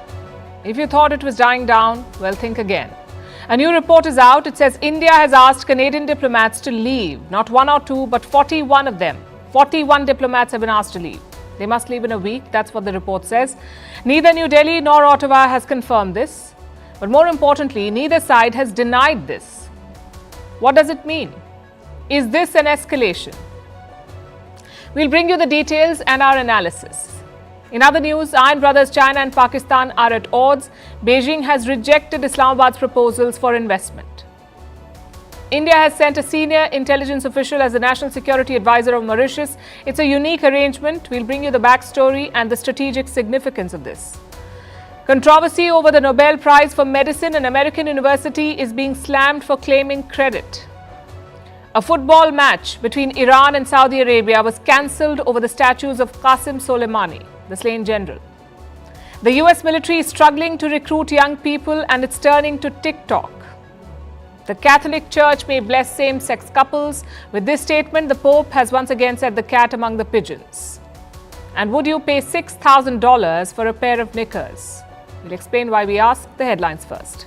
[SPEAKER 15] If you thought it was dying down, well, think again. A new report is out. It says India has asked Canadian diplomats to leave. Not one or two, but 41 of them. 41 diplomats have been asked to leave. They must leave in a week. That's what the report says. Neither New Delhi nor Ottawa has confirmed this. But more importantly, neither side has denied this. What does it mean? Is this an escalation? We'll bring you the details and our analysis. In other news, Iron Brothers China and Pakistan are at odds. Beijing has rejected Islamabad's proposals for investment. India has sent a senior intelligence official as the National Security Advisor of Mauritius. It's a unique arrangement. We'll bring you the backstory and the strategic significance of this. Controversy over the Nobel Prize for Medicine, an American university is being slammed for claiming credit. A football match between Iran and Saudi Arabia was cancelled over the statues of Qasem Soleimani, the slain general. The US military is struggling to recruit young people and it's turning to TikTok. The Catholic Church may bless same-sex couples. With this statement, the Pope has once again set the cat among the pigeons. And would you pay $6,000 for a pair of knickers? We'll explain why we ask. The headlines first.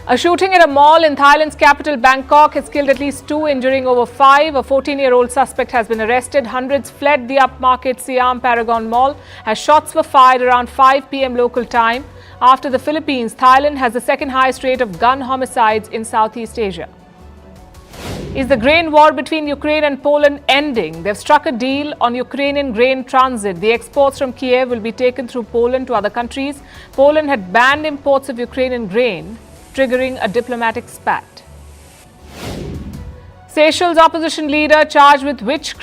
[SPEAKER 15] A shooting at a mall in Thailand's capital Bangkok has killed at least 2, injuring over 5. A 14-year-old suspect has been arrested. Hundreds fled the upmarket Siam Paragon Mall as shots were fired around 5 p.m. local time. After the Philippines, Thailand has the second highest rate of gun homicides in Southeast Asia. Is the grain war between Ukraine and Poland ending? They've struck a deal on Ukrainian grain transit. The exports from Kiev will be taken through Poland to other countries. Poland had banned imports of Ukrainian grain, triggering a diplomatic spat. Seychelles opposition leader charged with witchcraft